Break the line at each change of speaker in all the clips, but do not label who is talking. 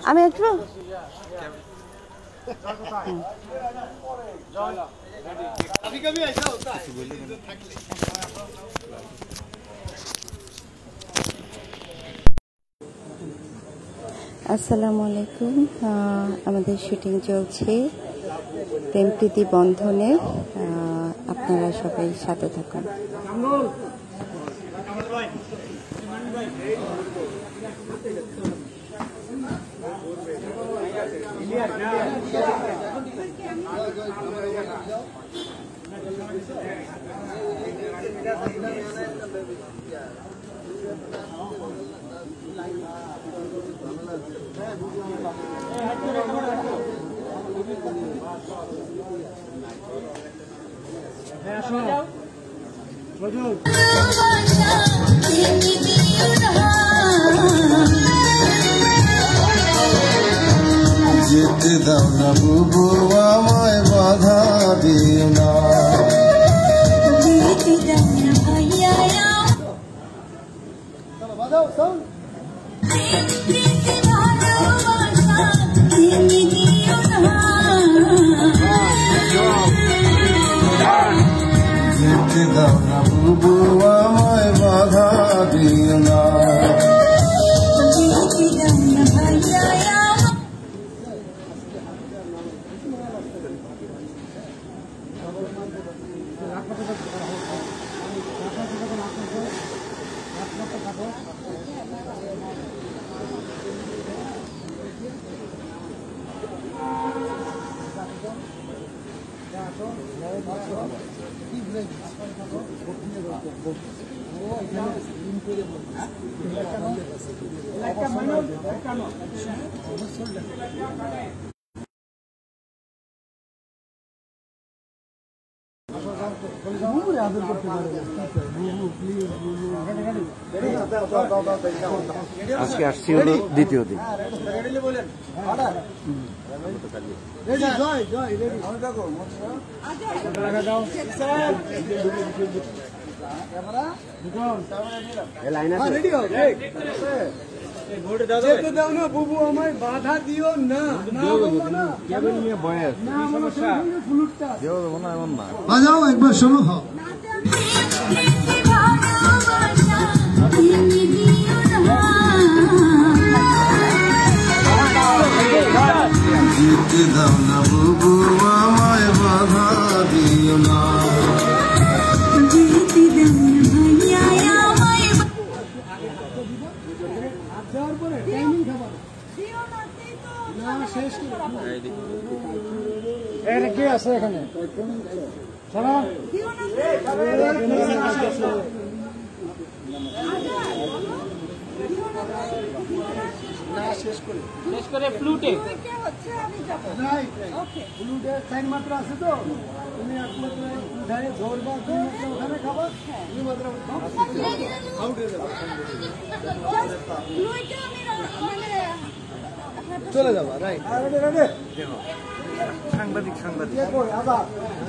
আমি একটু আসসালামু আলাইকুম। আমাদের শুটিং চলছে প্রেম প্রীতি বন্ধনে। আপনারা সবাই সাথে থাকুন।
যেতে দাও না বুবু আমায় বাধা দিও না, যেতে দাও না বুবু আমায় বাধা দিও না।
আজকে আসছি হলো দ্বিতীয় দিন।
বুবু আমায় বাধা দিও না,
বাজাও একবার শোনো। যেতে দাও না বুবু আমায় বাধা দিও না,
কে আছে এখানে? শেষ করে ফ্লুটে সাইন মাত্রা আছে তো, তুমি একমাত্র ধরবা, ওখানে খাবার চলে যাবা। রাইট,
সাংবাদিক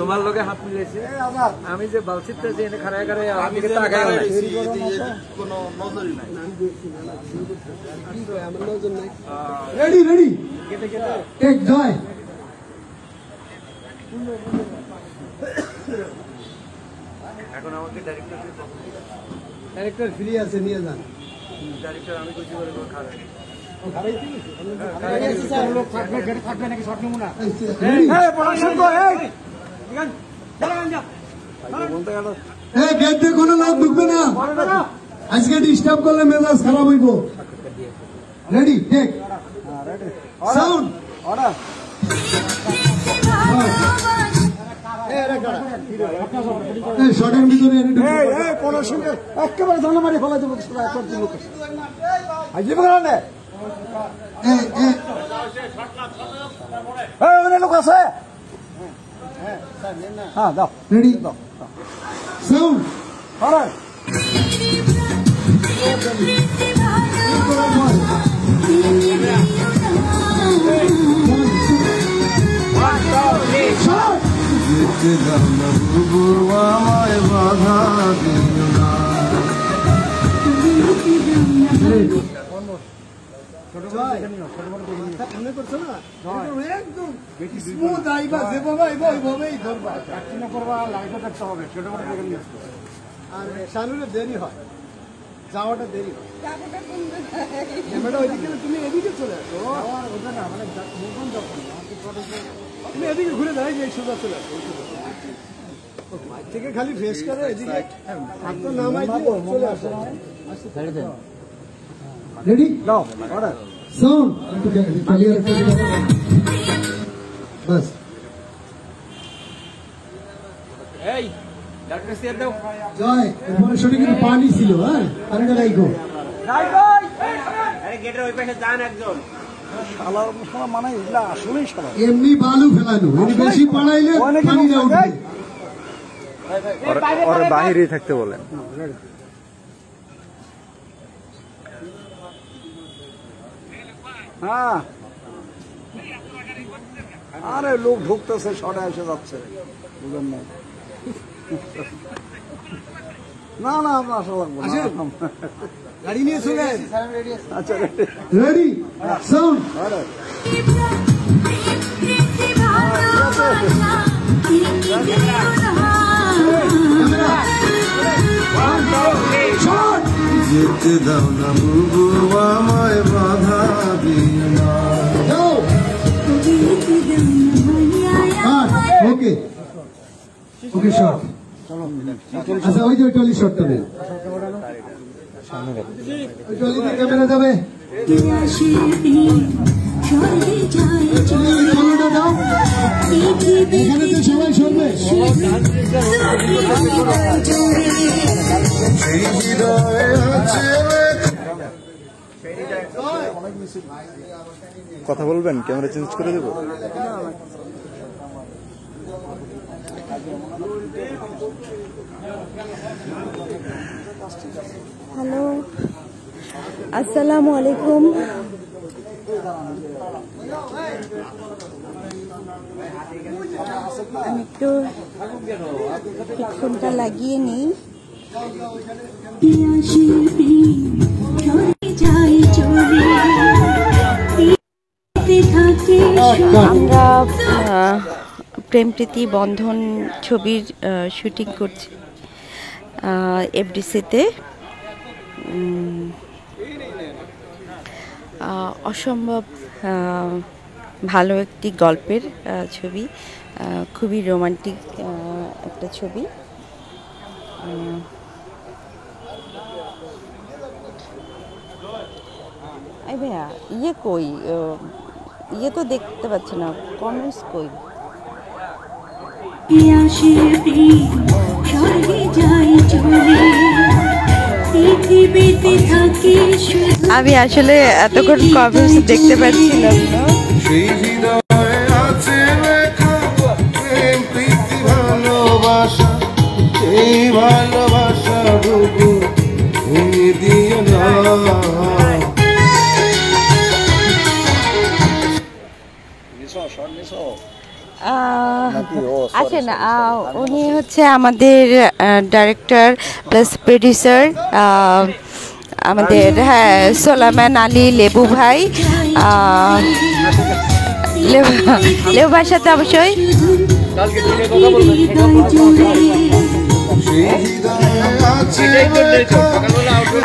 তোমার লোকে হাত মিলেছে। আমি যে বালচিত্র যে এনে খারায় খারায় আমি কোনো নজরই নাই।
রেডি রেডি টেক জয়।
এখন আমাকে
ডাইরেক্টর ফ্রি আছে, নিয়ে যান।
ডাইরেক্টর আমি কিছু করে খারাপ
গেট দিয়ে কোনো লোক ঢুকবে না, আজকে ডিস্টার্ব করলে মেজাজ খারাপ হইব। Ready take sound order. শর্টের ভিতরে
কোনো সঙ্গে একেবারে ধনমারি ফেলা দেবো। লোক আছে, হ্যাঁ দাও।
Ready sound
order.
যেতে দাও না বুবু আমায় বাধা দিও না,
মনে করছো না একদম স্মুথ আইবা যেভাবে আইবা ওইভাবেই ধরবা প্র্যাকটিস করবা লাইভে দেখতে হবে ছোট বড় দেখে নিয়ে আসবে আর শানুরে দেরি হয় যাওয়াটা দেরি হয় ক্যামেরা ওইদিকে তুমি এদিকে চলে আসো ওটা না মানে মোবাইল যখন তুমি এদিকে ঘুরে দাঁড়াই যে সোজা চলে আসো থেকে খালি ফেস করে এদিকে হাত তো নামাই দিয়ে চলে আসো
রেডি
নাও অর্ডার
সাউন্ড ক্লিয়ার বাস
এই ডাক্তার সিয়ার দাও
জয় এরপরে শুটিং এর পানি ছিল হ্যাঁ আরেকটা রাইখো
আরে গেটের ওই পাশে যান একজন
শালা মানে এগুলা আসলেই শালা
এমনি বালু ফেলানো এর বেশি পড়াইলে পানি না উঠবে
ওর বাইরেই থাকতে বলেন
হ্যাঁ আরে লোক ঢুকতেছে শর্টে এসে যাচ্ছে বুঝলেন না না না আমরা আসা লাগবো না গাড়ি নিয়ে চলে আচ্ছা
রেডি সাউন্ড
যেতে দাও না বুবু আমায় বাধা দিও না
ওকে ওকে শট আচ্ছা ওই যে ওই টলি শটটা নেন ওই টলিতে ক্যামেরা যাবে টলিটা দাও এখানে তো সবাই শুনবে
সেই হৃদয়ে আছে
কথা বলবেন ক্যামেরা চেঞ্জ করে দেবো
হ্যালো, আসসালামু আলাইকুম। আমি একটু হেডফোনটা লাগিয়ে নিই। আমরা প্রেম প্রীতি বন্ধন ছবির শুটিং করছি এফডিসিতে। অসম্ভব ভালো একটি গল্পের ছবি, খুবই রোমান্টিক একটা ছবি। এই ভাইয়া ইয়ে কই, ইয়ে তো দেখতে পাচ্ছি না, কমেন্টস কই? আমি আসলে এতক্ষণ কমেন্টস দেখতে পাচ্ছিলাম না।
সেই হৃদয়ে আছে লেখা প্রেম প্রীতি ভালোবাসা, এই ভালোবাসাটুকু ভেঙে দিও না।
আসেন, উনি হচ্ছে আমাদের ডাইরেক্টর প্লাস প্রডিউসার, আমাদের সোলাইমান আলী লেবু ভাই। লেবু ভাইয়ের সাথে অবশ্যই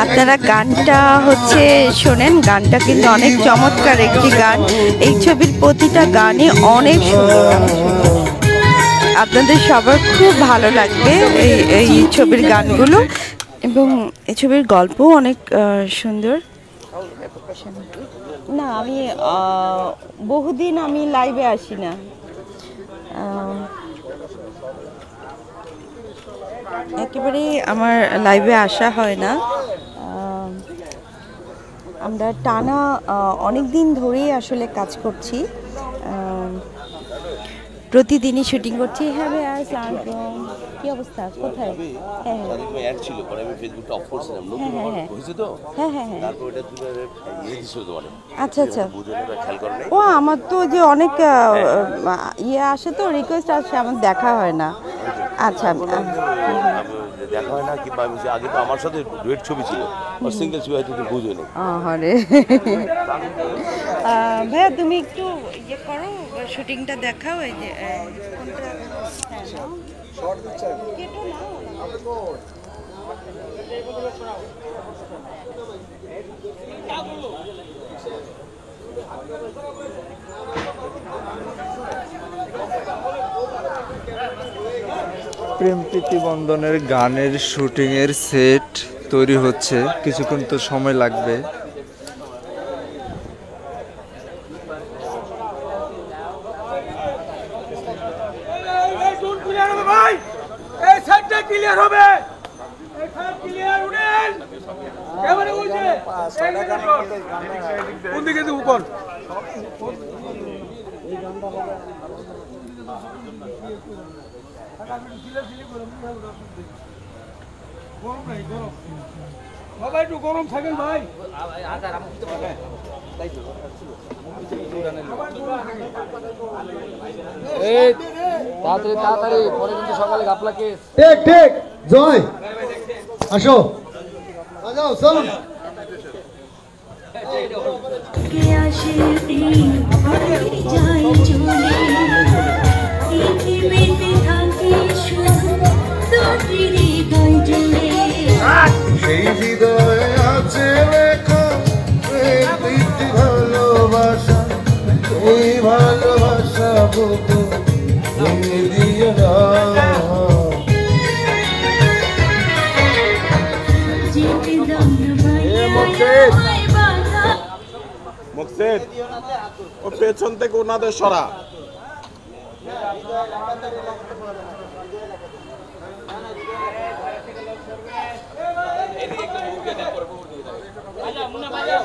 আপনারা গানটা হচ্ছে শোনেন। গানটা কিন্তু অনেক চমৎকার একটি গান। এই ছবির প্রতিটা গানই অনেক সুন্দর, আপনাদের সবার খুব ভালো লাগবে এই ছবির গানগুলো, এবং এই ছবির গল্পও অনেক সুন্দর। না, আমি বহুদিন আমি লাইভে আসি না, একেবারেই আমার লাইভে আসা হয় না। আমরা টানা অনেক দিন ধরেই আসলে কাজ করছি, প্রতিদিনই শুটিং করছি। হ্যাঁ ভাইয়া, কি অবস্থা, কোথায়? হ্যাঁ
অ্যাড ছিল, পরে আমি ফেসবুকটা অফ করছিলাম, হয়েছে তো।
হ্যাঁ,
তারপর এটা তুমি ইয়ে দিছো তো অনেক।
আচ্ছা,
বুঝলে খেয়াল করো না।
ও আমার তো যে অনেক ইয়ে আসে, তো রিকোয়েস্ট আসে, আমার দেখা হয় না। আচ্ছা,
দেখা হয় না, কিংবা আমি আগে তো আমার সাথে ডুয়েট ছবি ছিল, আর সিঙ্গেল ছবি হয়তো তুমি বুঝো নি।
আরে ভাইয়া তুমি একটু ইয়ে করো, শুটিংটা দেখাও। এই যে
প্রেম প্রীতি বন্ধনের গানের শুটিংয়ের সেট তৈরি হচ্ছে, কিছুক্ষণ তো সময় লাগবে।
সবাই একটু গরম থাকেন ভাই। তাড়াতাড়ি তাড়াতাড়ি, পরে কিন্তু সকালে গাপলাকে।
ঠিক ঠিক জয় আসো যাও চলো।
সেই হৃদয়ে আছে লেখা প্রেম প্রীতি ভালোবাসা, এই ভালোবাসা বুকু ভেঙে দিও না।
মুকসেদ, ও পেছন থেকে ওনাদের সরা।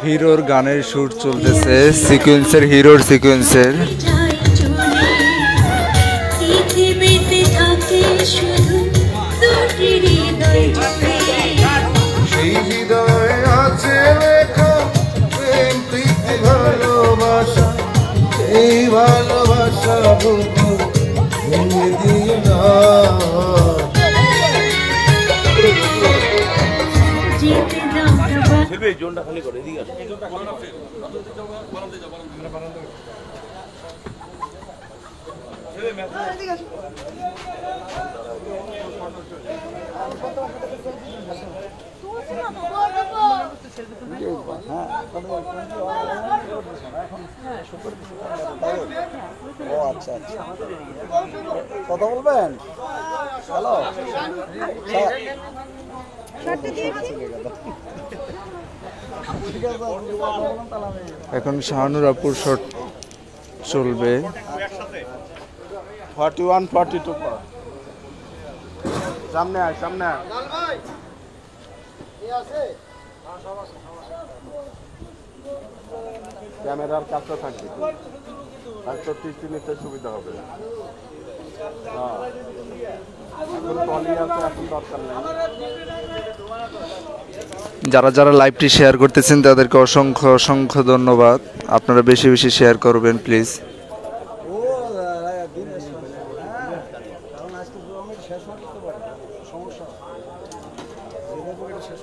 হিরোর গানের শুট চলতেছে, সিকোয়েন্সের, হিরোর সিকোয়েন্সের।
সেই হৃদয়ে আছে লেখা প্রেম প্রীতি ভালোবাসা, এই ভালোবাসা বুকু ভেঙে দিও না।
ফেলবে এই জোনটা খালি করে, এদিকে আসো।
ও আচ্ছা আচ্ছা, কথা বলবেন? হ্যালো,
এখন শাহানুর আপুর শট চলবে।
41 42 পর সামনে আয়, সামনে আয়। ক্যামেরার কাছে থাকবে, আর তো টিস্টি নিতে সুবিধা হবে। হ্যাঁ, এখন টলি আছে, এখন দরকার নেই।
যারা যারা লাইভটি শেয়ার করতেছেন তাদেরকে অসংখ্য অসংখ্য ধন্যবাদ। আপনারা বেশি বেশি শেয়ার করবেন প্লিজ।
কারণ আজকে আমি শেষ করতে পারি, সমস্যা শেষ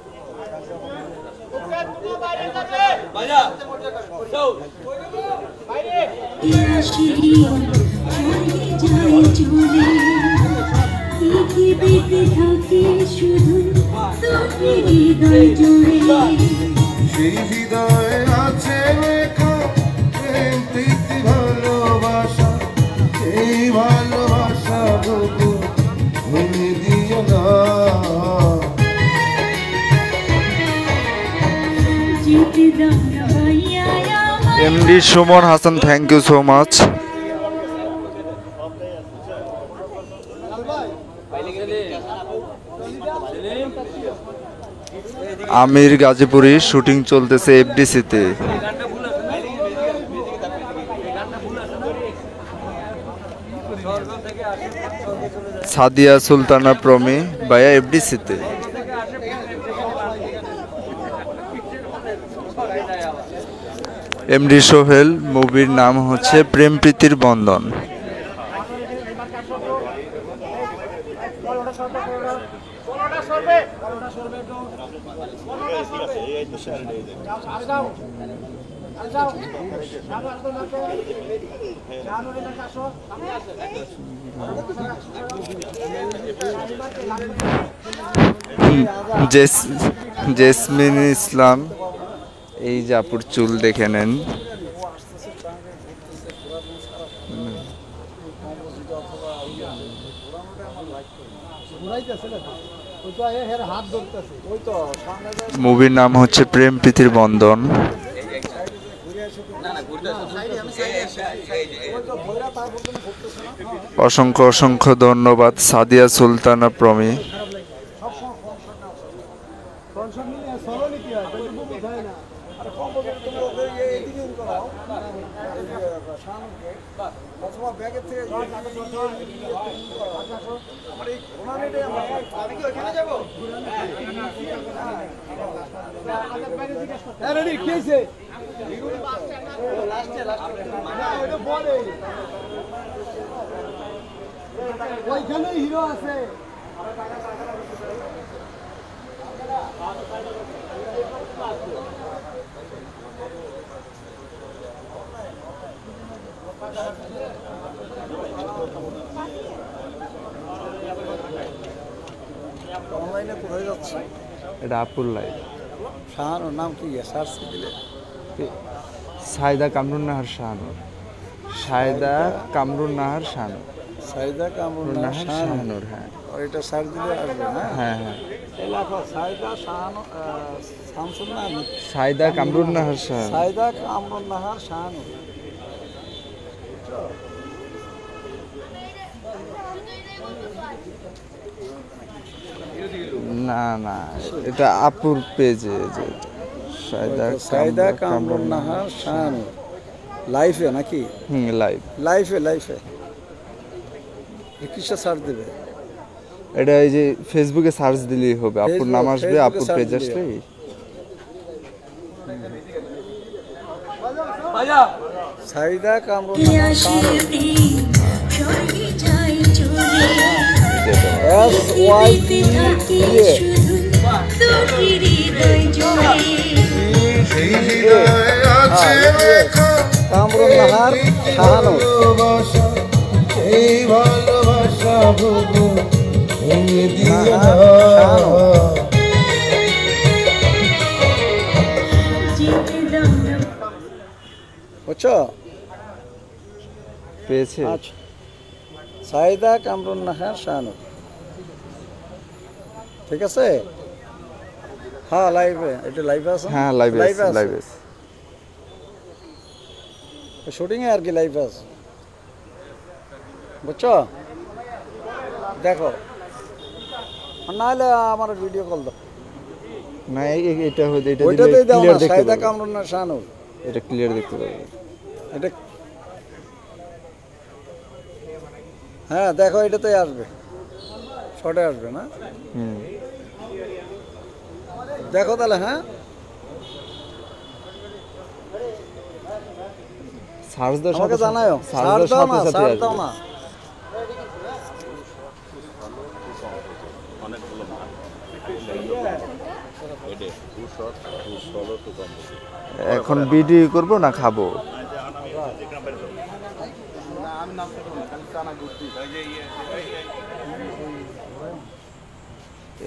সেই হৃদয়ে আছে লেখা প্রেম প্রীতি ভালোবাসা, এই ভালোবাসা বুকু ভেঙে দিও না।
MD Suman Hasan, thank you so much. Amir Gazipuri shooting চলতেছে এফডিসিতে। সাদিয়া সুলতানা প্রমি ভাইয়া এফডিসিতে। এমডি সোহেল, মুভির নাম হচ্ছে প্রেম প্রীতির বন্ধন। জেসমিন ইসলাম, এই যে আপুর চুল দেখে নেন। মুভির নাম হচ্ছে প্রেম প্রীতির বন্ধন। অসংখ্য অসংখ্য ধন্যবাদ সাদিয়া সুলতানা প্রমি।
ওইখানে হিরো আছে। অনলাইনে কোথায় যাচ্ছে?
এটা আপুর লাইভ।
শাহানুর নাম কি? সার্চ দিলে
সাইদা কামরুন নাহার শাহানুর। সাইদা কামরুন নাহার শাহানুর।
সাইদা কামরুন নাহার
শাহানুর, হ্যাঁ।
এটা সার্চ দিলে আসবে না?
হ্যাঁ হ্যাঁ।
এই লেখো সাইদা শাহানুর, শামসুন নাহার।
সাইদা কামরুন নাহার শাহানুর।
সাইদা কামরুন নাহার শাহানুর।
না না, এটা আপুর পেজে। যে
সাইদা কামরুন নাহার শাহানুর লাইফে নাকি?
লাইভ।
লাইফে কিসে সার্চ দেবে?
এটা এই যে ফেসবুকে সার্চ দিলেই হবে, আপুর নাম আসবে, আপুর পেজ আসলেই।
সাইদা কামরুন নাহার শাহানুর কামরুন নাহার শাহানুর। বুঝছো?
পেয়েছে।
আচ্ছা, সাইদা কামরুন নাহার শাহানুর, ঠিক আছে। হ্যাঁ লাইভে, এটা লাইভে আছে।
হ্যাঁ লাইভে আছে।
শুটিং এ আর কি লাইভে আছে, বুঝছো? দেখো, নাহলে আমার ভিডিও কল দাও।
না এটা হচ্ছে, এটা
ওইটাতেই দাও না, সাইদা কামরুন নাহার শাহানুর,
এটা ক্লিয়ার দেখতে পাবে।
এটা হ্যাঁ দেখো, এটাতেই আসবে, শর্টে আসবে না? দেখো তাহলে। হ্যাঁ
সার্চ দাও,
আমাকে জানাও। সার্চ দাও না, সার্চ দাও না।
এখন ভিডিও করব না খাবো?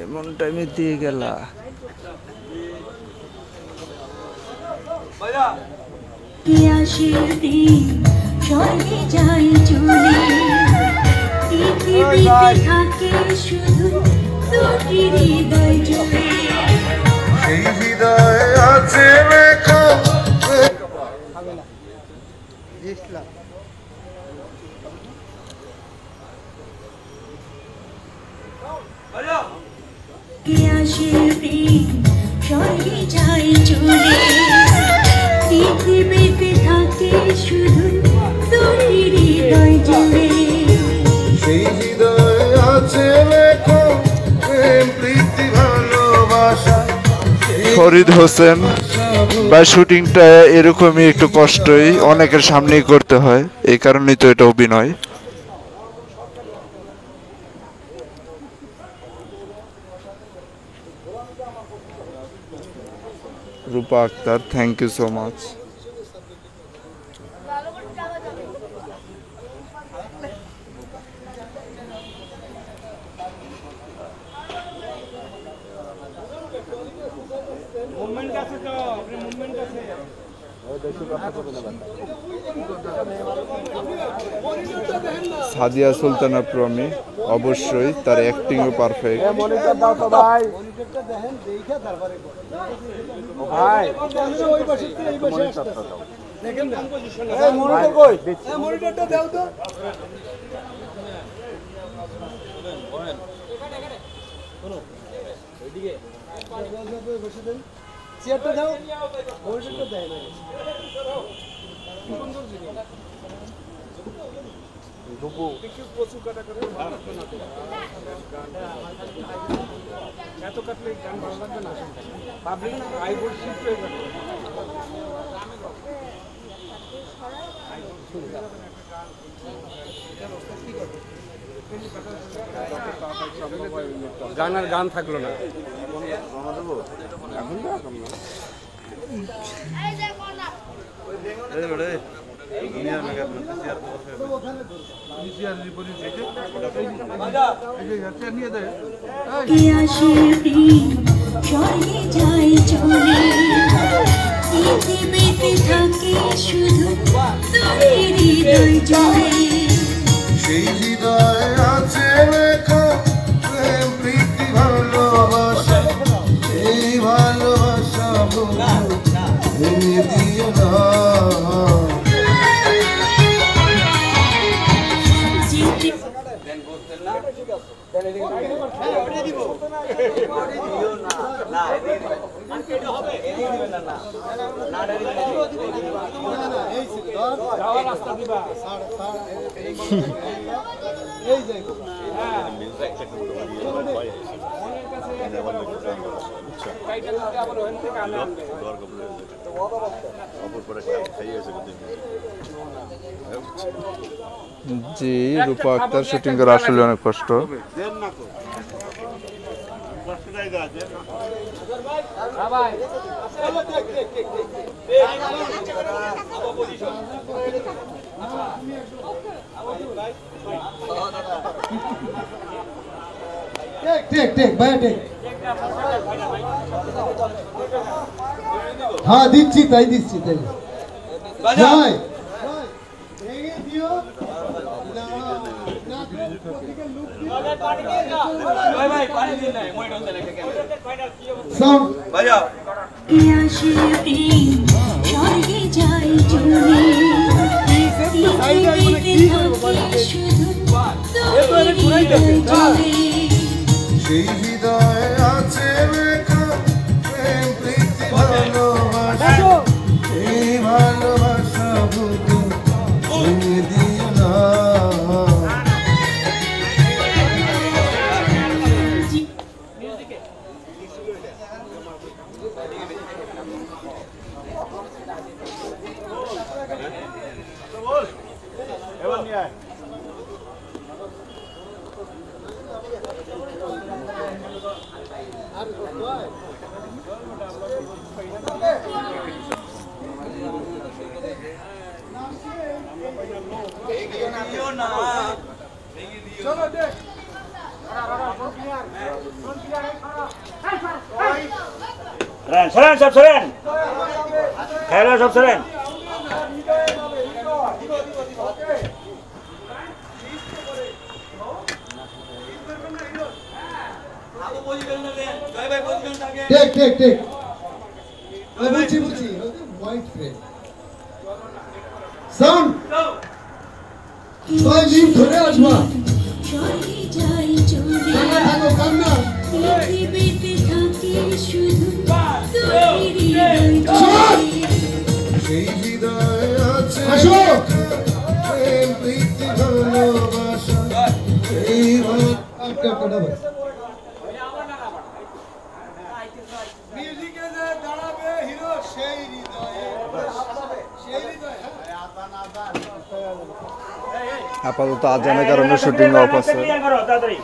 এমন টাইমে দিয়ে গেলা।
সেই হৃদয়ে আছে লেখা। সেই হৃদয়ে আছে লেখা প্রেম প্রীতি ভালোবাসা।
ফরিদ হোসেন বা শুটিংটা এরকমই একটু কষ্টই, অনেকের সামনেই করতে হয়, এই কারণেই তো এটা অভিনয়। Rupa Akter, thank you so much. Sadia Sultana Promi, অবশ্যই তার অ্যাক্টিংও পারফেক্ট।
মনিটর দাও তো ভাই,
দেখেন দেখে তারপরে
ভাই
ওই পাশে এই পাশে আসছে দেখেন না
এই মনিটর কই?
এই মনিটরটা দাও তো ওইদিকে বসে দেন, চেয়ারটা দাও, মনিটরটা দেয় না।
এত কাটলে গান ভালো লাগবে না, পাবলিক আইবোর্ড শিফট হয়ে যাবে। গান আর গান থাকলো না।
সেই হৃদয়ে আছে লেখা প্রেম প্রীতি ভালোবাসা, এই ভালোবাসা ভেঙে দিও না।
জি, রূপা আক্তার শুটিং করা আসলে অনেক কষ্ট।
টেক টেক ভাই টেক। হ্যাঁ দিচ্ছি তাই দিচ্ছি তাই। জয়
ভেঙে দিও
সাউন্ড
সেই হৃদয়ে আছে লেখা প্রেম প্রীতি ভালোবাসা, এই ভালোবাসা ভেঙে দিও না।
সরেন সব সরেন, খেলা সব সরেন।
Take take take. বলছি বলছি হোয়াইট ফ্রেম সাউন্ড। ছয় দিন ধরে আসবা, কান্না থাকো কান্না।
সেই হৃদয়ে আছে
আসো
প্রেম প্রীতি ভালোবাসা, এই
মিউজিকে যে দাঁড়াবে হিরো সেই হৃদয়ে, সেই হৃদয়ে।
আপাতত আজানের কারণে শুটিং অফ আছে।
তাড়াতাড়ি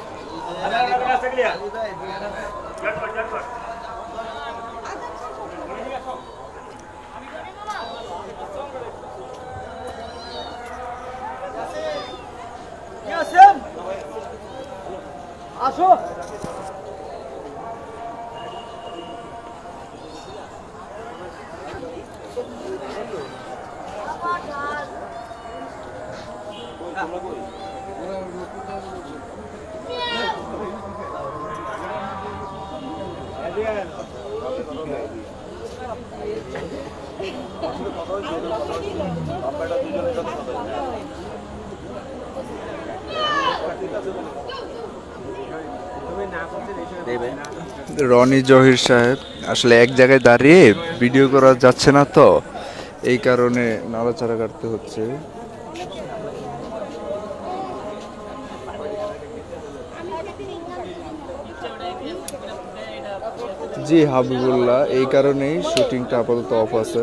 রনি জহির সাহেব আসলে এক জায়গায় দাঁড়িয়ে ভিডিও করা যাচ্ছে না, তো এই কারণে নাড়াচাড়া কাটতে হচ্ছে। জি হাবিবুল্লাহ, এই কারণেই শুটিংটা আপাতত অফ আছে।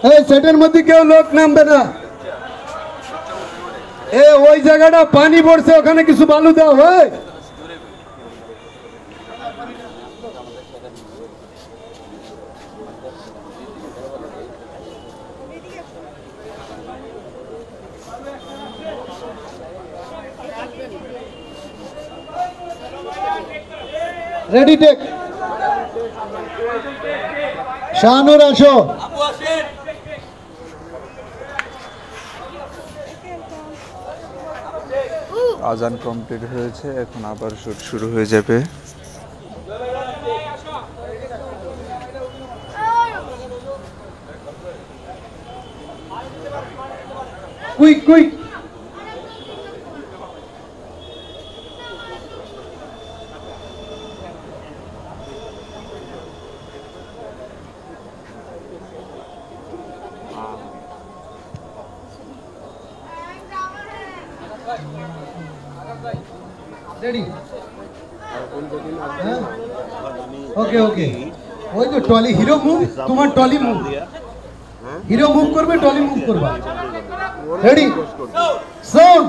এই সেটের মধ্যে কেউ লোক নামবে না। ওই জায়গাটা পানি পড়ছে, ওখানে কিছু বালু দাও। Ready take. শাহানুর আসো।
আজান কমপ্লিট হয়েছে, এখন আবার শুট শুরু হয়ে যাবে।
Quick quick. রেডি। ওকে ওকে। ওই তো টলি হিরো মুভ, তোমার টলি মুভ। হিরো মুভ করবে, টলি মুভ করবে। Ready sound.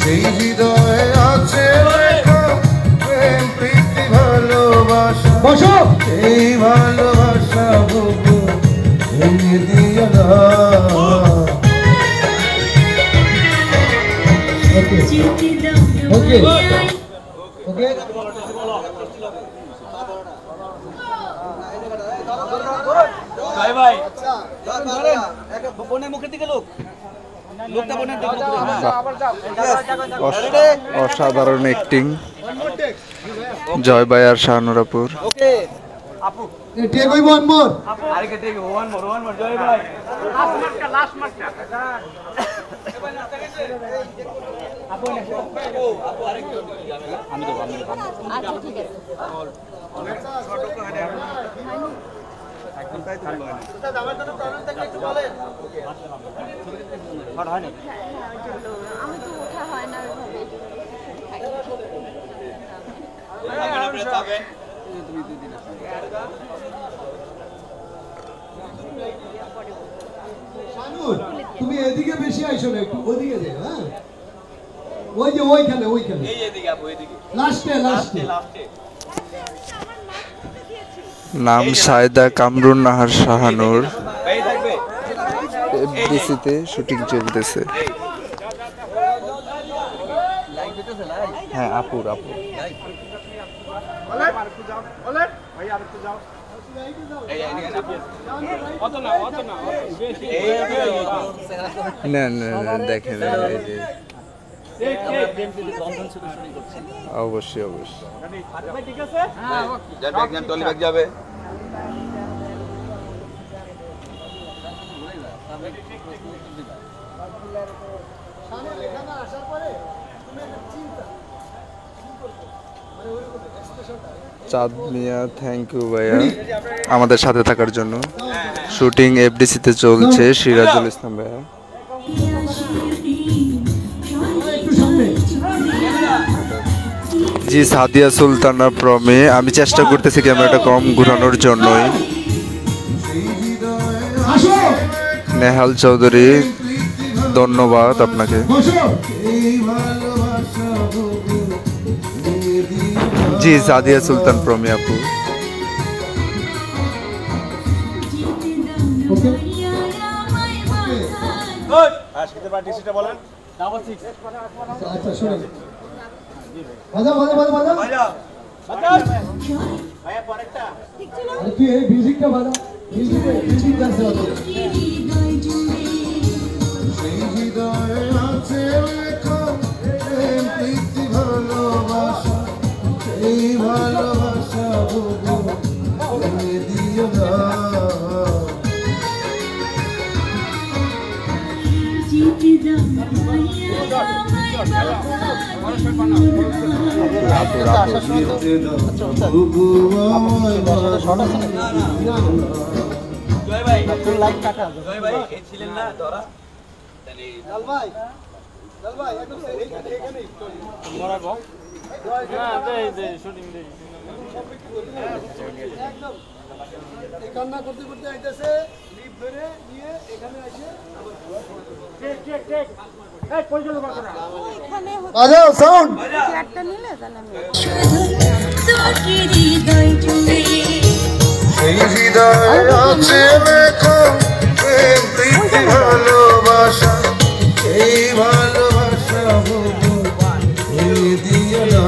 সেই হৃদয়ে আছে প্রেম প্রীতি ভালোবাসা,
বসো।
এই ভালোবাসা বুবু ভেঙে দিও না।
ওকে ওকে।
অসাধারণ অ্যাক্টিং জয় ভাই আর শাহানুরাপুর।
টেক হইব ওয়ান মোর।
জয় ভাই
তুমি এদিকে বেশি আইসো না, একটু ওদিকে যাও। হ্যাঁ ওই যে ওইখানে ওইখানে লাস্টে লাস্টে।
নাম সায়দা কামরুন নাহার শাহানুর। এফডিসিতে শুটিং চলতেছে। হ্যাঁ আপুর আপু। না না দেখেন অবশ্যই অবশ্যই।
যাবে
আসার পরে তুমি চিন্তা মানে
চাঁদ মিয়া, থ্যাংক ইউ ভাইয়া আমাদের সাথে থাকার জন্য। শুটিং এফডিসিতে চলছে, সিরাজুল ইসলাম ভাইয়া। জি সাদিয়া সুলতানা প্রমে, আমি চেষ্টা করতেছি ক্যামেরাটা কম ঘুরানোর জন্যই। নেহাল চৌধুরী, ধন্যবাদ আপনাকে। জি সাদিয়া সুলতান প্রমি আপু।
আচ্ছা শুনুন, বাজা বাজা বাজা বাজা, আরে তুই এই মিউজিকটা বাজা, মিউজিক ডান্স বাজা।
সেই হৃদয়ে আছে লেখা প্রেম প্রীতি ভালোবাসা, এই ভালোবাসা বুবু তুমি দিও না। বুবু আমায়
কান্না করতে করতে আইতেছে, লিপ ধরে নিয়ে এখানে আসে।
বাজাও সাউন্ড।
সেই হৃদয়ে আছে লেখা প্রেম প্রীতি ভালোবাসা, এই ভালোবাসা বুবু তুমি দিও না।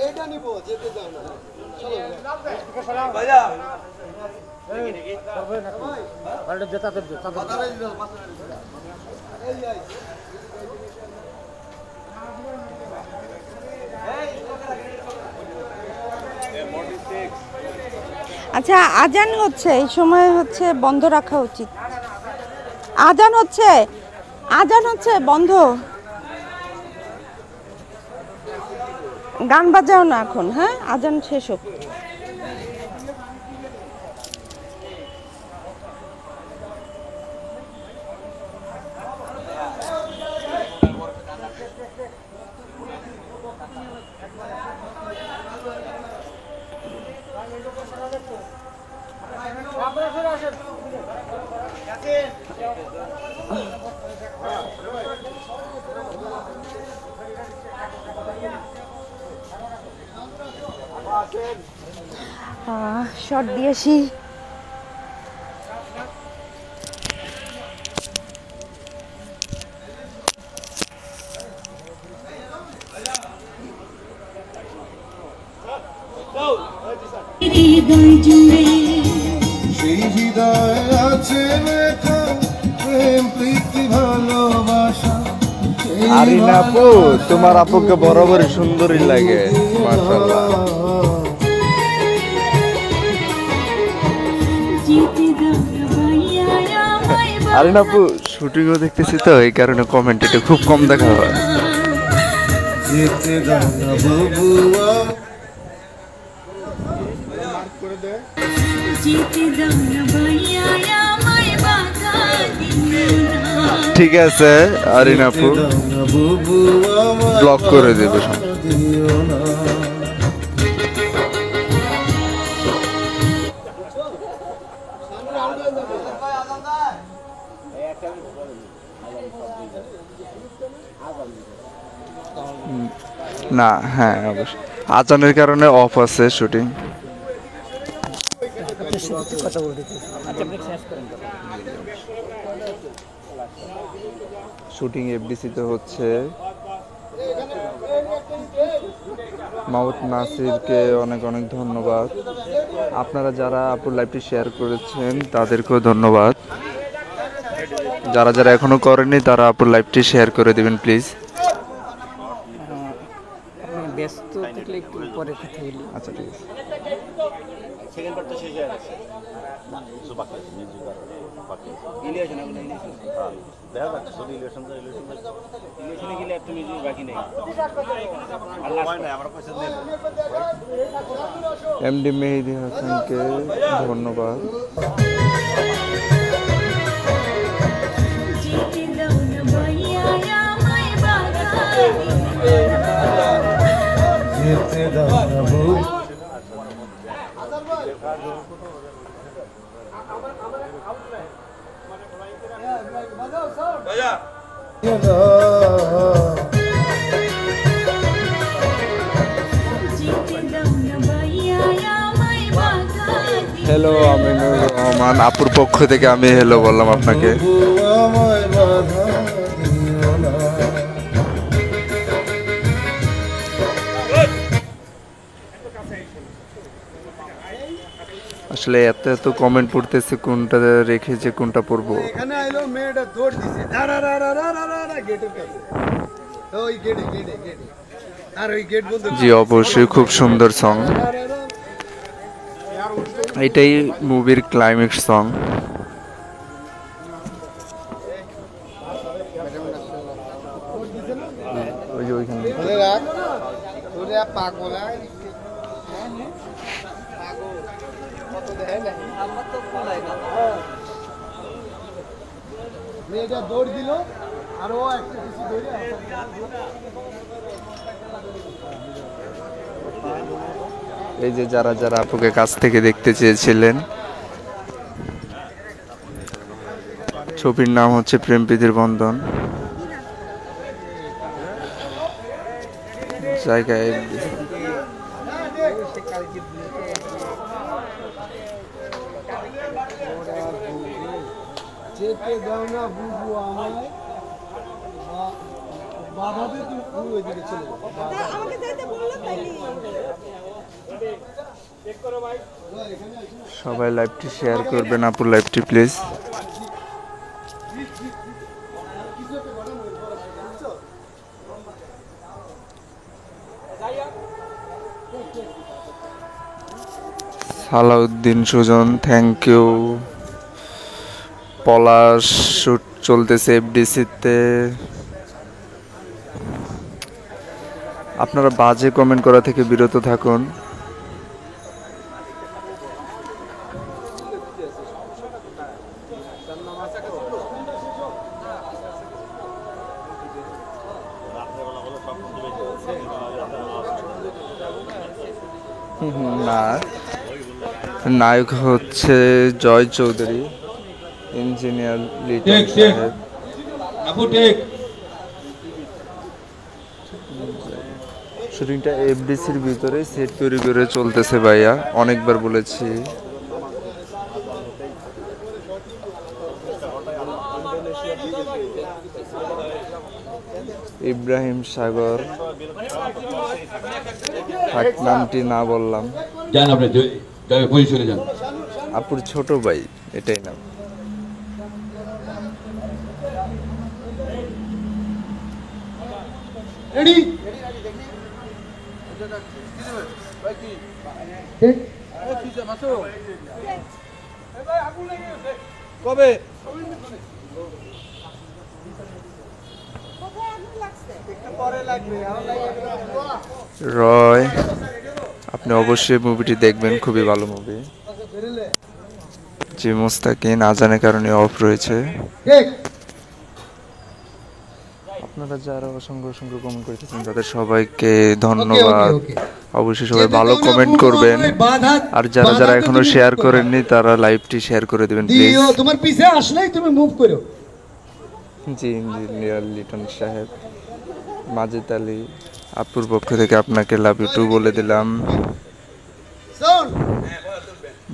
এইটা নিবো, যেতে দাও না।
আচ্ছা আজান হচ্ছে, এই সময় হচ্ছে বন্ধ রাখা উচিত। আজান হচ্ছে, আজান হচ্ছে, বন্ধ। গান বাজাও না এখন, হ্যাঁ আজান শেষ হোক। শর্ট দিয়েছি।
সেই হৃদয়ে আছে লেখা প্রেম প্রীতি ভালোবাসা।
আরিনা আপু, তোমার আপুকে বরাবরই সুন্দরী লাগে, মাশাআল্লাহ। আরিনা আপু শুটিংও দেখতেছি তো, এই কারণে কমেন্ট এটা খুব কম দেখা হয়।
যেতে দাও না বুবু
ঠিক আছে আরিনা আপু,
বুবু আমায়
ব্লক করে দেবে সব।
দিও না।
না হ্যাঁ অবশ্যই, আজানের কারণে অফ আছে শুটিং। শুটিং এফডিসিতে হচ্ছে। মাহমুদ নাসিরকে অনেক অনেক ধন্যবাদ। আপনারা যারা আপুর লাইভটি শেয়ার করেছেন তাদেরকেও ধন্যবাদ। যারা যারা এখনো করেনি তারা আপুর লাইভটি শেয়ার করে দিবেন প্লিজ।
ব্যস্ত থাকলে একটু পরে কথা বলি।
আচ্ছা ঠিক আছে।
সেকেন্ড পার্টটা শেষ হয়ে গেছে, কিছু বাকি আছে, মিউজিক আর বাকি আছে। ইলিয়াশন এখন ইলিয়াশন দেখা যাচ্ছে, শুধু ইলিয়াশন ইলিয়াশনে গেলে একটা মিউজিক বাকি নেই। আল্লাহ নাই আমরা পয়সা দেব।
এমডি মেহেদী হাসানকে ধন্যবাদ। হ্যালো আমিনুর রহমান আপুর পক্ষ থেকে আমি হ্যালো বললাম আপনাকে। আসলে এত এত কমেন্ট পড়তেছে, কোনটা রেখেছে কোনটা পড়বো।
এখানে আইলো মেয়েটা দৌড় দিছে গেটের কাছে, ওই গেটে আর ওই গেট বন্ধ।
জি অবশ্যই খুব সুন্দর সং, এটাই মুভির ক্লাইম্যাক্স সং। ওই যে ওইখানে
মেয়েটা দৌড় দিল আর ও একটা কিছু দৌড়ে
এই যে যারা যারা আপুকে কাছ থেকে দেখতে চেয়েছিলেন, ছবির নাম হচ্ছে প্রেম প্রীতির বন্ধন। জায়গায়
যেতে দাও না বুবু আমায়, বাবাদের তুমি ওইদিকে চলে যাও।
সবাই লাইভটি শেয়ার করবেন আপুর লাইভটি please. Salauddin Sujon thank you. Palash shoot চলতেছে এফডিসিতে। আপনারা বাজে কমেন্ট করা থেকে বিরত থাকুন। না, নায়ক হচ্ছে জয় চৌধুরী, ইঞ্জিনিয়ার লিটন সাহেব। শুটিংটা এফডিসির ভিতরে সেট তৈরি করে চলতেছে ভাইয়া, অনেকবার বলেছি। ইব্রাহিম সাগর, নামটি না বললাম।
যান আপনি পজিশনে যান।
আপুর ছোট ভাই, এটাই নাম।
রেডি কবে
রয়, আপনি অবশ্যই মুভিটি দেখবেন, খুবই ভালো মুভি। জি মুস্তাকিন আজানের কারণে অফ রয়েছে। আপনারা যারা অসংখ্য অসংখ্য কমেন্ট করতেছেন তাদের সবাইকে ধন্যবাদ। অবশ্যই সবাই ভালো কমেন্ট করবেন, আর যারা যারা এখনো শেয়ার করেননি তারা লাইভটি শেয়ার করে দিবেন প্লিজ।
তোমার পিছে আসলেই তুমি মুভ করো।
জি ইঞ্জিনিয়ার লিটন সাহেব, মাজেদ আলী আপুর পক্ষ থেকে আপনাকে লাভ ইউ টু বলে দিলাম।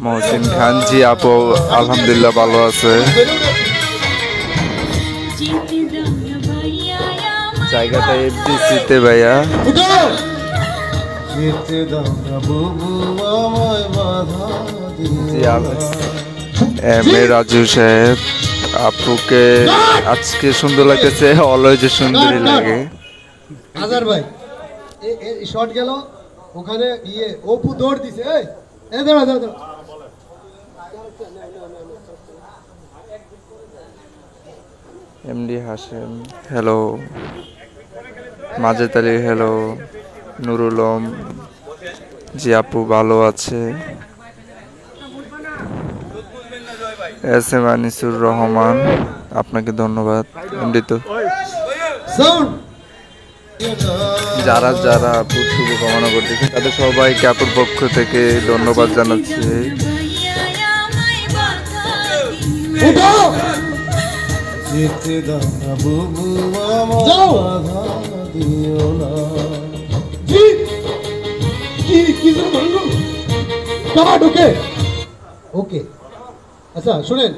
মহসিন খান, জি আপু আলহামদুলিল্লাহ ভালো আছে। জায়গাটা এফডিসিতে ভাইয়া। এম এ রাজু সাহেব, আপুকে আজকে সুন্দর লাগতেছে, অলওয়েজ সুন্দরী লাগে।
আজার ভাই শট গেল ওখানে অপু দৌড় দিছে এই দাঁড়া দাঁড়া
MD Hashem hello, Majed Ali hello, নুরুলম জি আপু ভালো আছে, এস এম আনিসুর রহমান আপনাকে ধন্যবাদ। এমডি তো যারা যারা আপুর শুভকামনা করতেছে তাদের সবাইকে আপুর পক্ষ থেকে ধন্যবাদ জানাচ্ছি।
যেতে দাও না বুবু আমার বাধা দিও না।
ওকে ওকে আচ্ছা শুনেন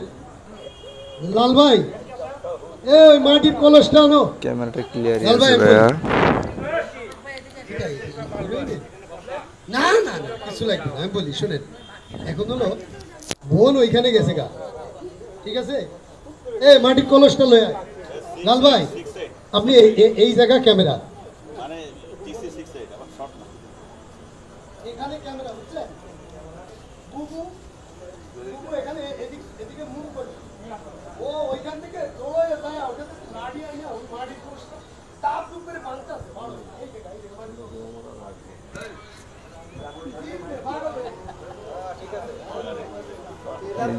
লাল ভাই এই মাটির কলসটা আনো।
ক্যামেরাটা ক্লিয়ার আছে ভাইয়া?
না না না কিছু লাগবে না, আমি বলি শুনেন এখন হলো বোন ওইখানে গেছে গা, ঠিক আছে? এই মাটির কলসটা লয়ে আয়। লাল ভাই আপনি এই জায়গা ক্যামেরা
মানে টিসি 68 আবার শর্ট না
এখানে ক্যামেরা বুঝছেন? বুবু বুবু এখানে এদিকে মুভ করে ও ওইখান থেকে দৌড়ে যায় ওটা থেকে লাড়ি আইনা ওই মাটির কলসটা তাপ উপরে বাঁধতাছে ভালো এই জায়গা
এই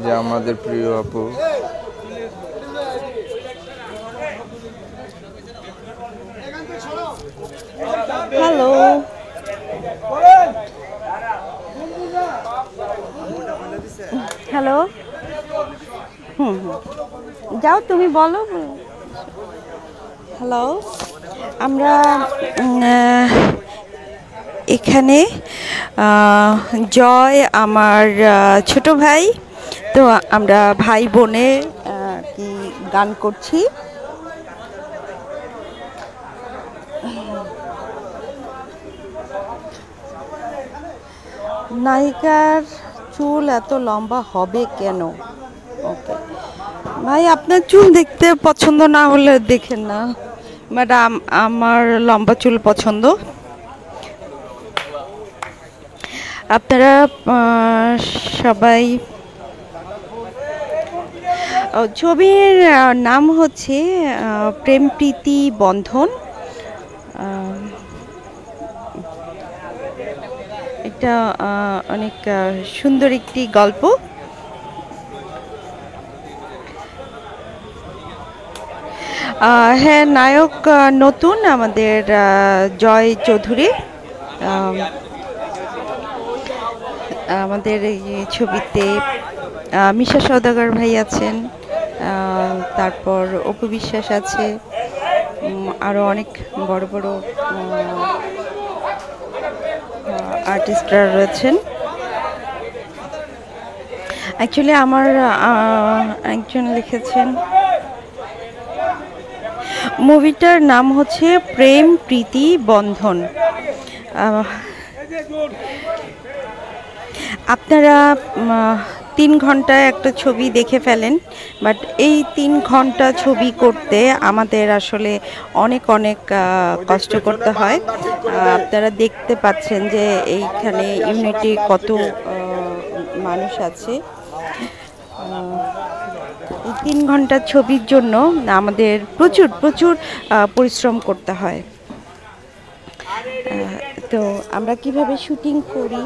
যে আমাদের প্রিয় আপু
হ্যালো হ্যালো যাও তুমি বলো। হ্যালো আমরা এখানে জয় আমার ছোট ভাই, তো আমরা ভাই বোনে কি গান করছি। নায়িকার চুল এত লম্বা হবে কেন? ওকে ভাই আপনার চুল দেখতে পছন্দ না হলে দেখেন না, ম্যাডাম আমার লম্বা চুল পছন্দ। আপনারা সবাই ছবির নাম হচ্ছে প্রেম প্রীতি বন্ধন। এটা অনেক সুন্দর একটি গল্প। হ্যাঁ নায়ক নতুন আমাদের জয় চৌধুরী, আমাদের এই ছবিতে মিশা সওদাগর ভাই আছেন, তারপর অপু বিশ্বাস আছে, আরও অনেক বড় বড় আর্টিস্টরা রয়েছেন। অ্যাকচুয়ালি আমার একজন লিখেছেন মুভিটার নাম হচ্ছে প্রেম প্রীতি বন্ধন। আপনারা 3 ঘন্টায় একটা ছবি দেখে ফেলেন, বাট এই 3 ঘন্টা ছবি করতে আমাদের আসলে অনেক অনেক কষ্ট করতে হয়। আপনারা দেখতে পাচ্ছেন যে এইখানে ইউনিটি কত মানুষ আছে। এই 3 ঘন্টার ছবির জন্য আমাদের প্রচুর প্রচুর পরিশ্রম করতে হয়। তো আমরা কিভাবে শুটিং করি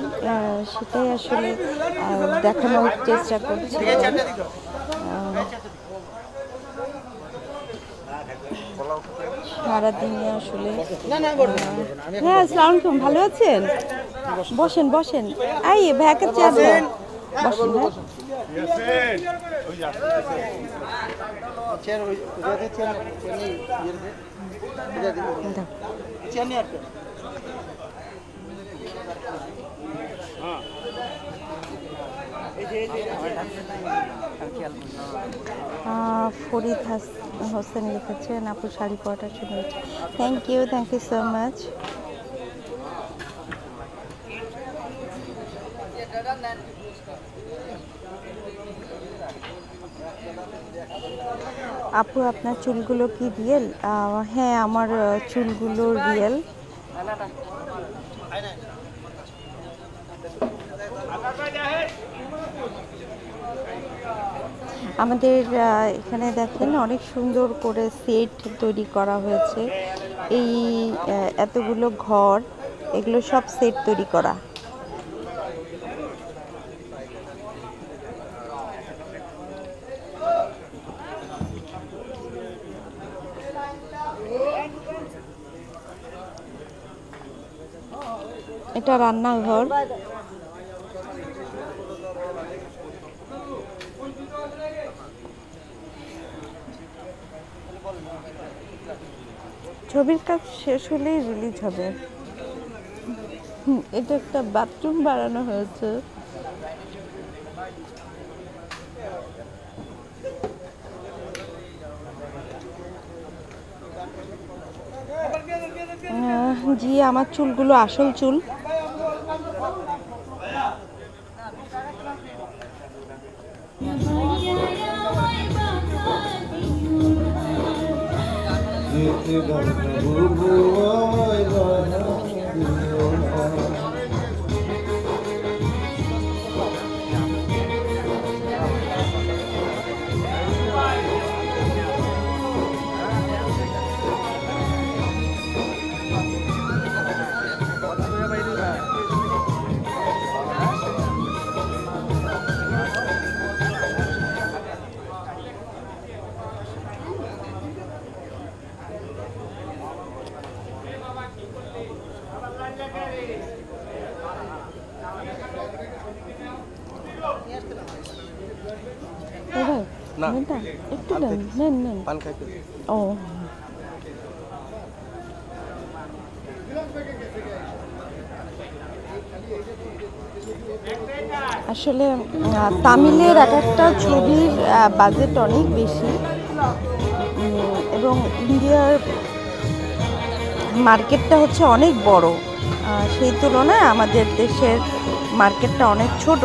সেটাই আসলে দেখানোর চেষ্টা করছি। সারাদিনে আসলে হ্যাঁ আসসালামু আলাইকুম, ভালো আছেন? বসেন বসেন, এই ভাইকে চেয়ার দাও, বসেন। ফরিদ হোসেন লিখেছেন আপু শাড়ি পরাটা শুনেছি। Thank you so much. আপু আপনার চুলগুলো কি রিয়েল? হ্যাঁ আমার চুলগুলো রিয়েল, আমাদের এখানে দেখেন অনেক সুন্দর করে সেট তৈরি করা হয়েছে। এই এতগুলো ঘর, এগুলো সব সেট তৈরি করা। এটা রান্নাঘর। ছবির কাজ শেষ হলেই রিলিজ হবে। এটা একটা বাথরুম বানানো হয়েছে। জি, আমার চুলগুলো আসল চুল। একটু দেন, নেন নেন। ও আসলে তামিলের এক একটা ছবির বাজেট অনেক বেশি এবং ইন্ডিয়ার মার্কেটটা হচ্ছে অনেক বড়। সেই তুলনায় আমাদের দেশের মার্কেটটা অনেক ছোট।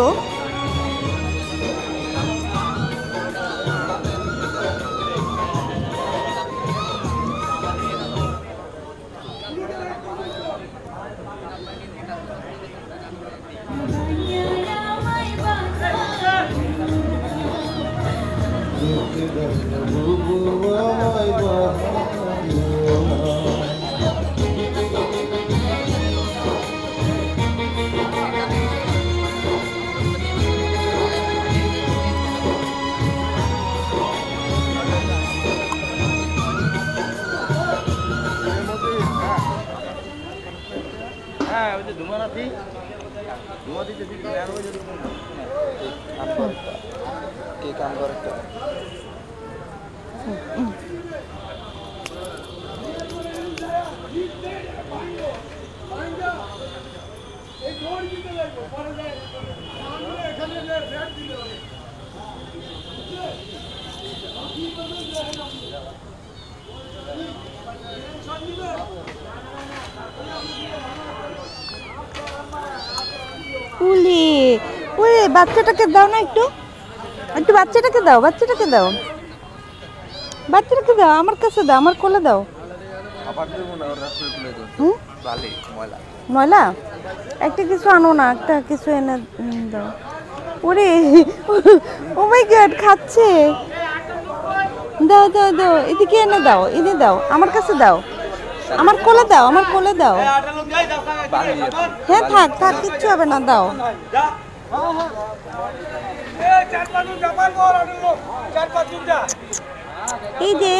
ওরে বাচ্চাটাকে দাও না, একটু একটু বাচ্চাটাকে দাও, বাচ্চাটাকে দাও, বাচ্চাটাকে দাও, আমার কাছে দাও, আমার কোলে দাও। ময়লা একটা কিছু আনো না, একটা কিছু এনে দাও। ওরে ও মাই গড, খাচ্ছে। দাও দাও দাও, এদিকে এনে দাও, এনে দাও, আমার কাছে দাও, আমার কোলে দাও, আমার কোলে দাও। হ্যাঁ থাক থাক, কিচ্ছু হবে না, দাও। এই যে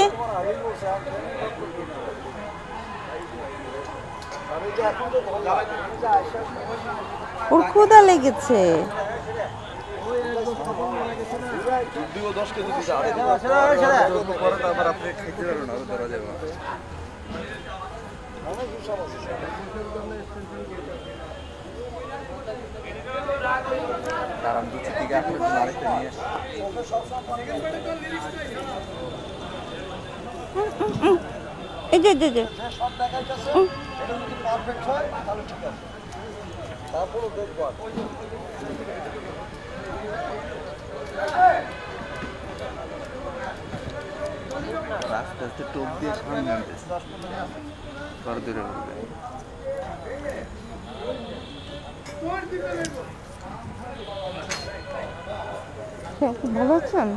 ওর ক্ষুধা লেগেছে। এই যে যে সব দেখাইতেছে, এটা যদি পারফেক্ট হয় তাহলে ঠিক আছে, তারপরে দেখব। রাস্তা টোপ দিয়ে সামনে আনতেছে, ভালো আছেন?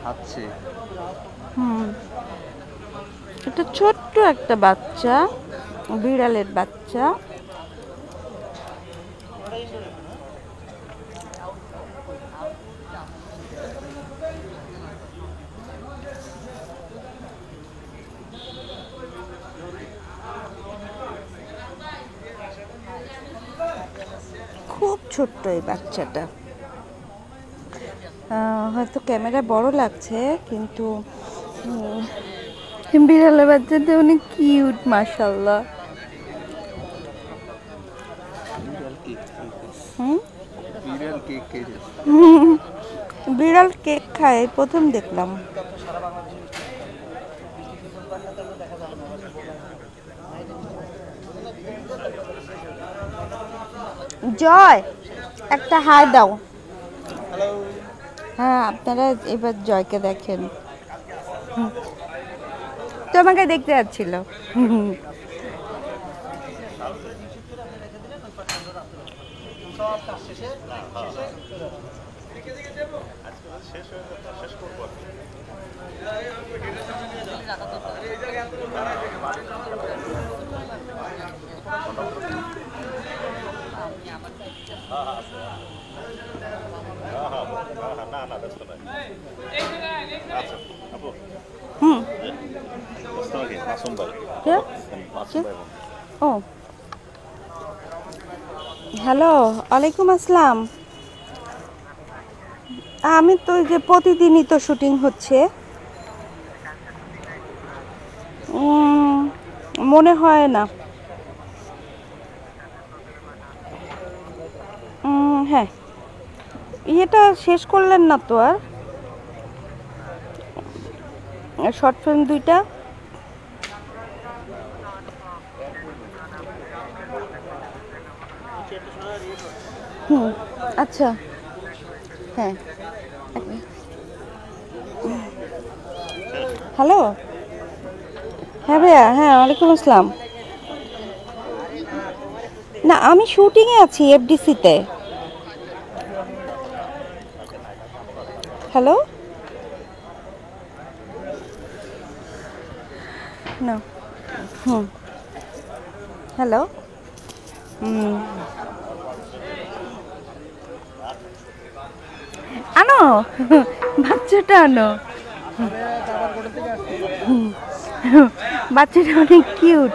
খাচ্ছি।
এটা ছোট্ট একটা বাচ্চা, বিড়ালের বাচ্চা। খুব ছোট্ট এই বাচ্চাটা। হয়তো ক্যামেরা বড় লাগছে, কিন্তু বিড়ালের বাচ্চাটা অনেক কিউট, মাশাআল্লাহ। বিড়াল কেক খায়, প্রথম দেখলাম। জয়, একটা হাই দাও। হ্যাঁ, আপনারা এবার জয়কে দেখেন। তোমাকে দেখতে যাচ্ছিল। ও হ্যালো, ওয়ালাইকুম আসসালাম। আমি তো যে প্রতিদিনই তো শুটিং হচ্ছে, মনে হয় না। হ্যাঁ, ইয়েটা শেষ করলেন না তো? আর শর্ট ফিল্ম 2টা আচ্ছা। হ্যাঁ, হ্যালো। হ্যাঁ ভাইয়া, হ্যাঁ ওয়ালাইকুম আসসালাম। না, আমি শুটিংয়ে আছি এফডিসিতে। হ্যালো, না, হ্যালো, আনো বাচ্চাটা, আনো। বাচ্চাটা অনেক কিউট।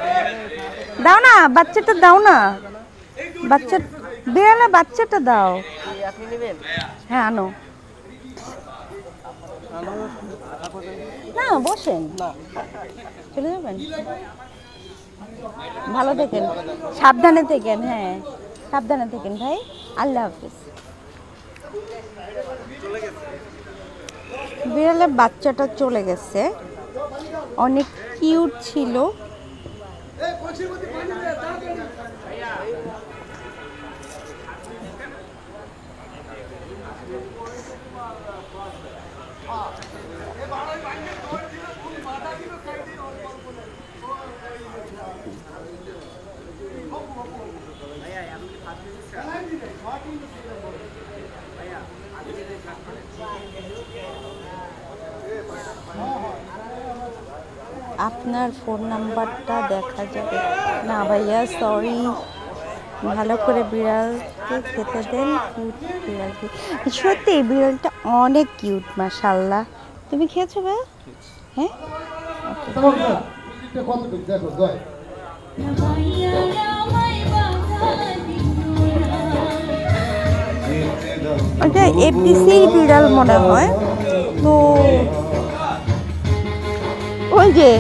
দাও না, বাচ্চাটা দাও না। বাচ্চা, বিড়ালে বাচ্চাটা দাও। হ্যাঁ, আনো। না, বসেন, চলে যাবেন। ভালো থাকেন, সাবধানে থাকেন। হ্যাঁ, সাবধানে থাকেন ভাই। আল্লাহ হাফিজ। বিড়ালের বাচ্চাটা চলে গেছে, অনেক কিউট ছিল। আপনার ফোন নাম্বারটা দেখা যাবে না ভাইয়া, সরি। ভালো করে বিড়ালকে খেতে দেন। কিউট বিড়ালকে, সত্যি বিড়ালটা অনেক কিউট, মাশাআল্লাহ। তুমি খেয়েছো ভাইয়া? হ্যাঁ, ওটা এফডিসি বিড়াল মনে হয়। তো ওই যে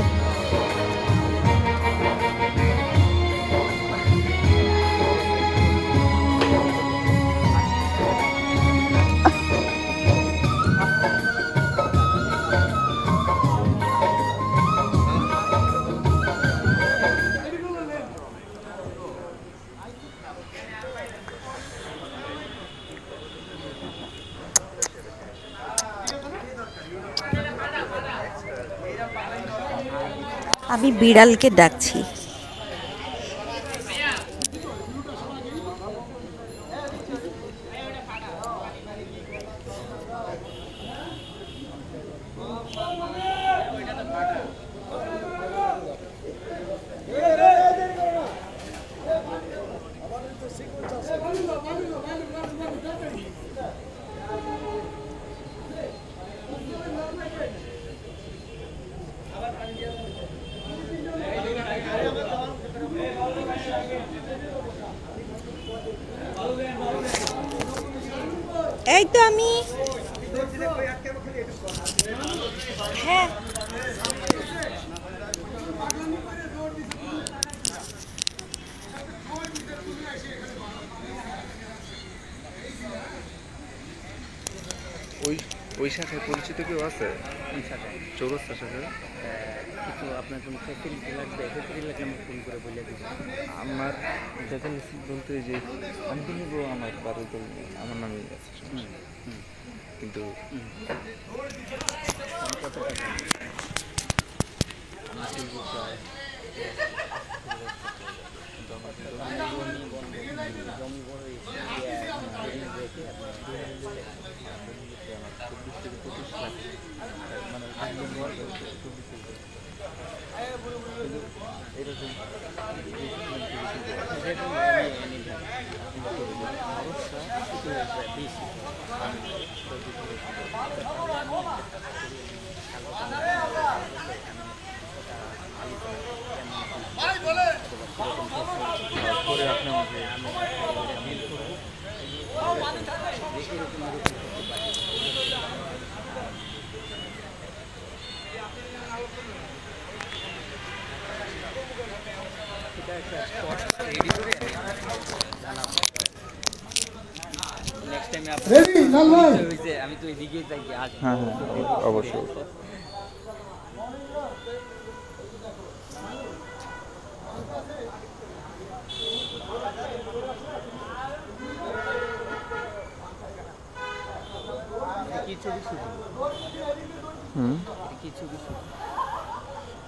আমি বিড়ালকে ডাকছি। এই তো আমি হ্যাঁ
ওই শাখায় পরিচিত কেউ আছে? চৌরাস্তা শাখায়
কিছু আপনার কোনো ফ্যাসিলিটি লাগবে, ফ্যাসিলিটি লাগলে আমি ফোন করে বলে দেবো।
আমার দেখেন বলতে যে আমি তো নিব আমার বাড়িতে আমার নামে আছে কিন্তু
আমি তো এদিকে যাই আজ।
হ্যাঁ অবশ্যই।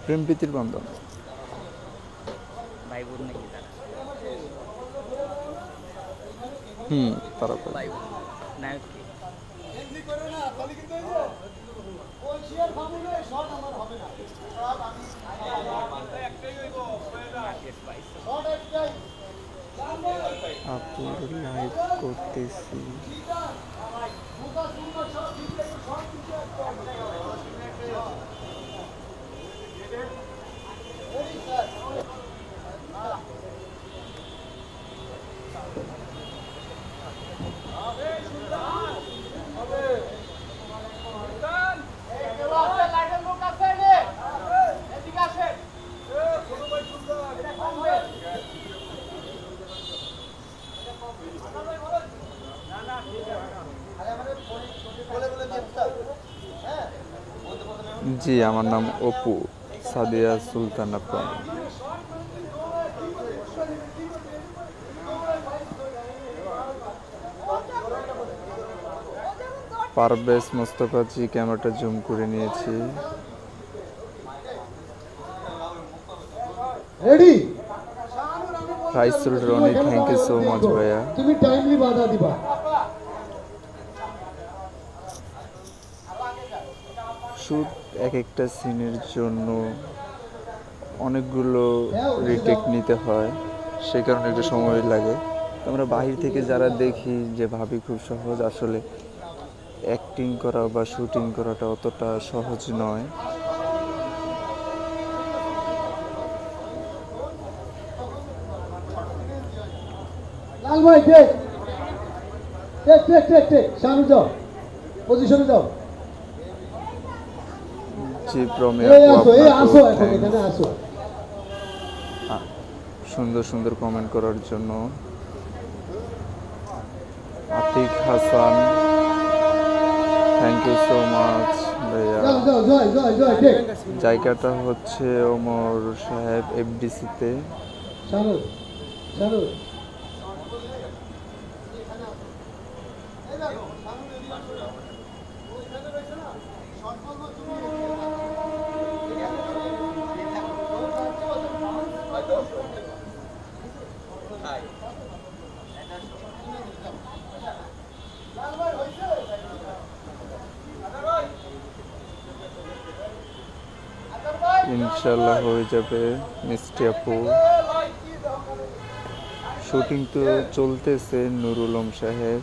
প্রেম প্রীতির বন্ধন।
ভাই বোন নাকি তারা?
তারা
ভাই বোন। নায়ক কি?
আপু লাইভ করতেছি। জি আমার নাম অপু, সাদিয়া সুলতানা প্রণয়। পারভেজ মোস্তফা জি ক্যামেরাটা জুম করে নিয়েছি।
Ready
Raisul Roni, thank you so much ভাইয়া।
তুমি টাইমলি বাধা দিবা।
শুট এক একটা সিনের জন্য অনেকগুলো রিটেক নিতে হয়, সে কারণে একটু সময় লাগে। আমরা বাহির থেকে যারা দেখি যে ভাবি খুব সহজ, আসলে অ্যাক্টিং করা বা শুটিং করাটা অতটা সহজ নয়।
লাল ভাই take take take take take Shanu যাও, পজিশনে যাও।
জি প্রমে
আসো এখন এখানে আসো।
সুন্দর সুন্দর কমেন্ট করার জন্য। Atik Hasan, thank you so much ভাইয়া। জায়গাটা হচ্ছে ওমর সাহেব এফডিসিতে।
শানু শানু
ইনশাল্লাহ হয়ে যাবে মিষ্টি আপু। শুটিং তো চলতেছে নুরুল আলম সাহেব।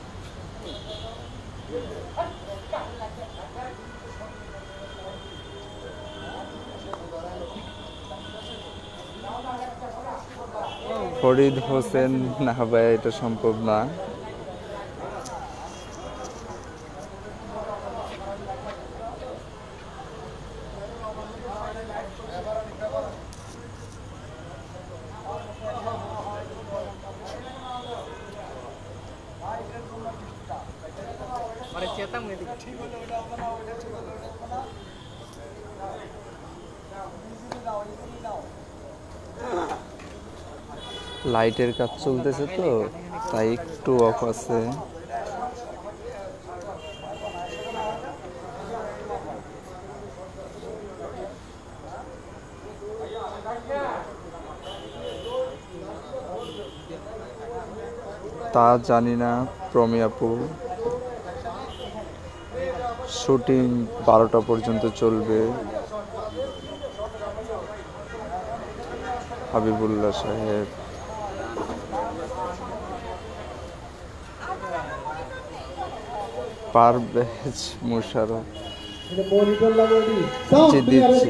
ফরিদ হোসেন, না ভাই এটা সম্ভব না। লাইটের কাজ চলতেছে তো তাই একটু অফ আছে। তা জানি না প্রমি আপু। শুটিং 12টা পর্যন্ত চলবে। হাবিবুল্লাহ সাহেব, পারভেজ মুশারফ জি দিচ্ছি।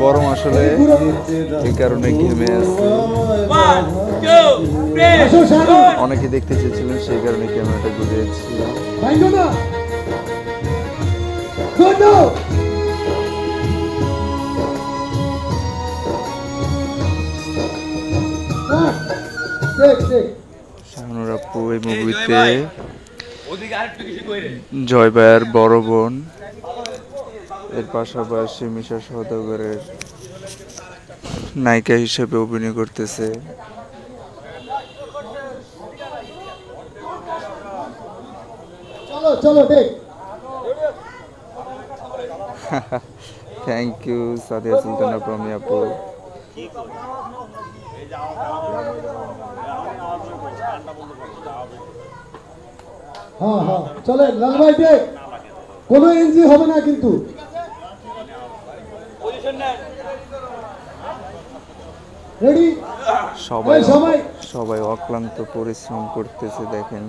গরম আসলে এই কারণে ঘেমে আছে। অনেকে দেখতে চেয়েছিলেন সেই কারণে ক্যামেরাটা ঘুরিয়েছি। শাহানুর আপু এই মুভিতে জয় ভাইয়ের বড় বোন, এর পাশাপাশি মিশা সওদাগরের নায়িকা হিসেবে অভিনয় করতেছে। থ্যাংক ইউ সাদিয়া সুলতানা প্রমি আপু।
হ্যাঁ হ্যাঁ চলে লাল ভাই দেখ, কোনো এনজি হবে না কিন্তু। রেডি
সবাই সবাই অক্লান্ত পরিশ্রম করতেছে দেখেন,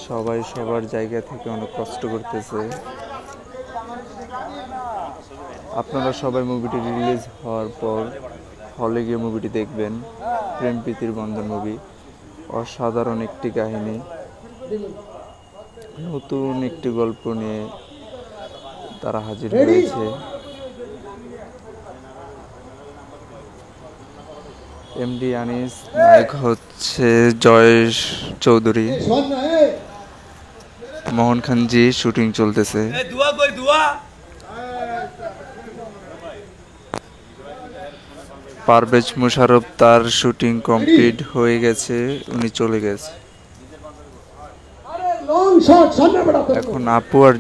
সবাই সবার জায়গা থেকে অনেক কষ্ট করতেছে। আপনারা সবাই মুভিটি রিলিজ হওয়ার পর হলে গিয়ে মুভিটি দেখবেন। প্রেম প্রীতির বন্ধন মুভি, অসাধারণ একটি কাহিনী, নতুন একটি গল্প নিয়ে তারা হাজির হয়েছে। এমডি আনিস, নায়ক হচ্ছে জয়েশ চৌধুরী, মোহন খানজি। শুটিং চলতেছে। পারভেজ মুশারফ তার শুটিং কমপ্লিট হয়ে গেছে, উনি চলে গেছে। এখন আপু আর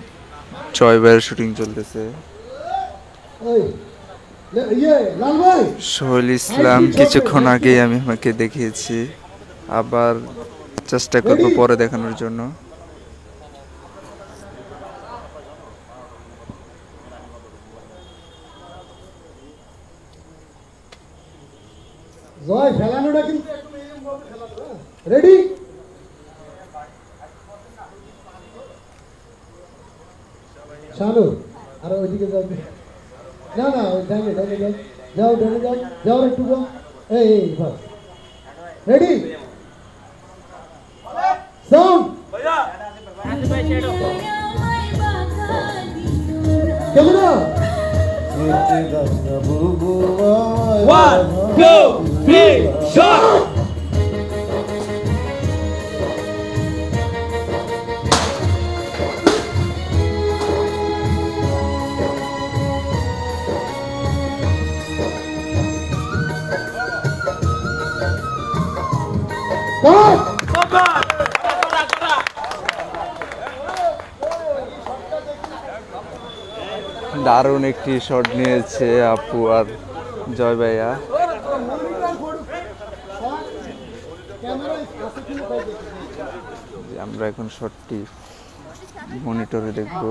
জয় ভাইয়ের শুটিং চলতেছে। সোহেল ইসলাম কিছুক্ষণ আগেই আমি আমাকে দেখিয়েছি, আবার চেষ্টা করবো পরে দেখানোর জন্য।
জয় ফেলানোটা কিন্তু রেডি। শানু আর ওইদিকে যাও, না না ওই ডাইনে ডাইনে যাও, যাও ডাইনে যাও, যাও একটু যাও। এই বাস রেডি সাউন্ড ক্যামেরা।
1 2 3 shot.
দারুণ একটি শট নিয়েছে আপু আর জয় ভাইয়া। আমরা এখন শটটি মনিটরে দেখব।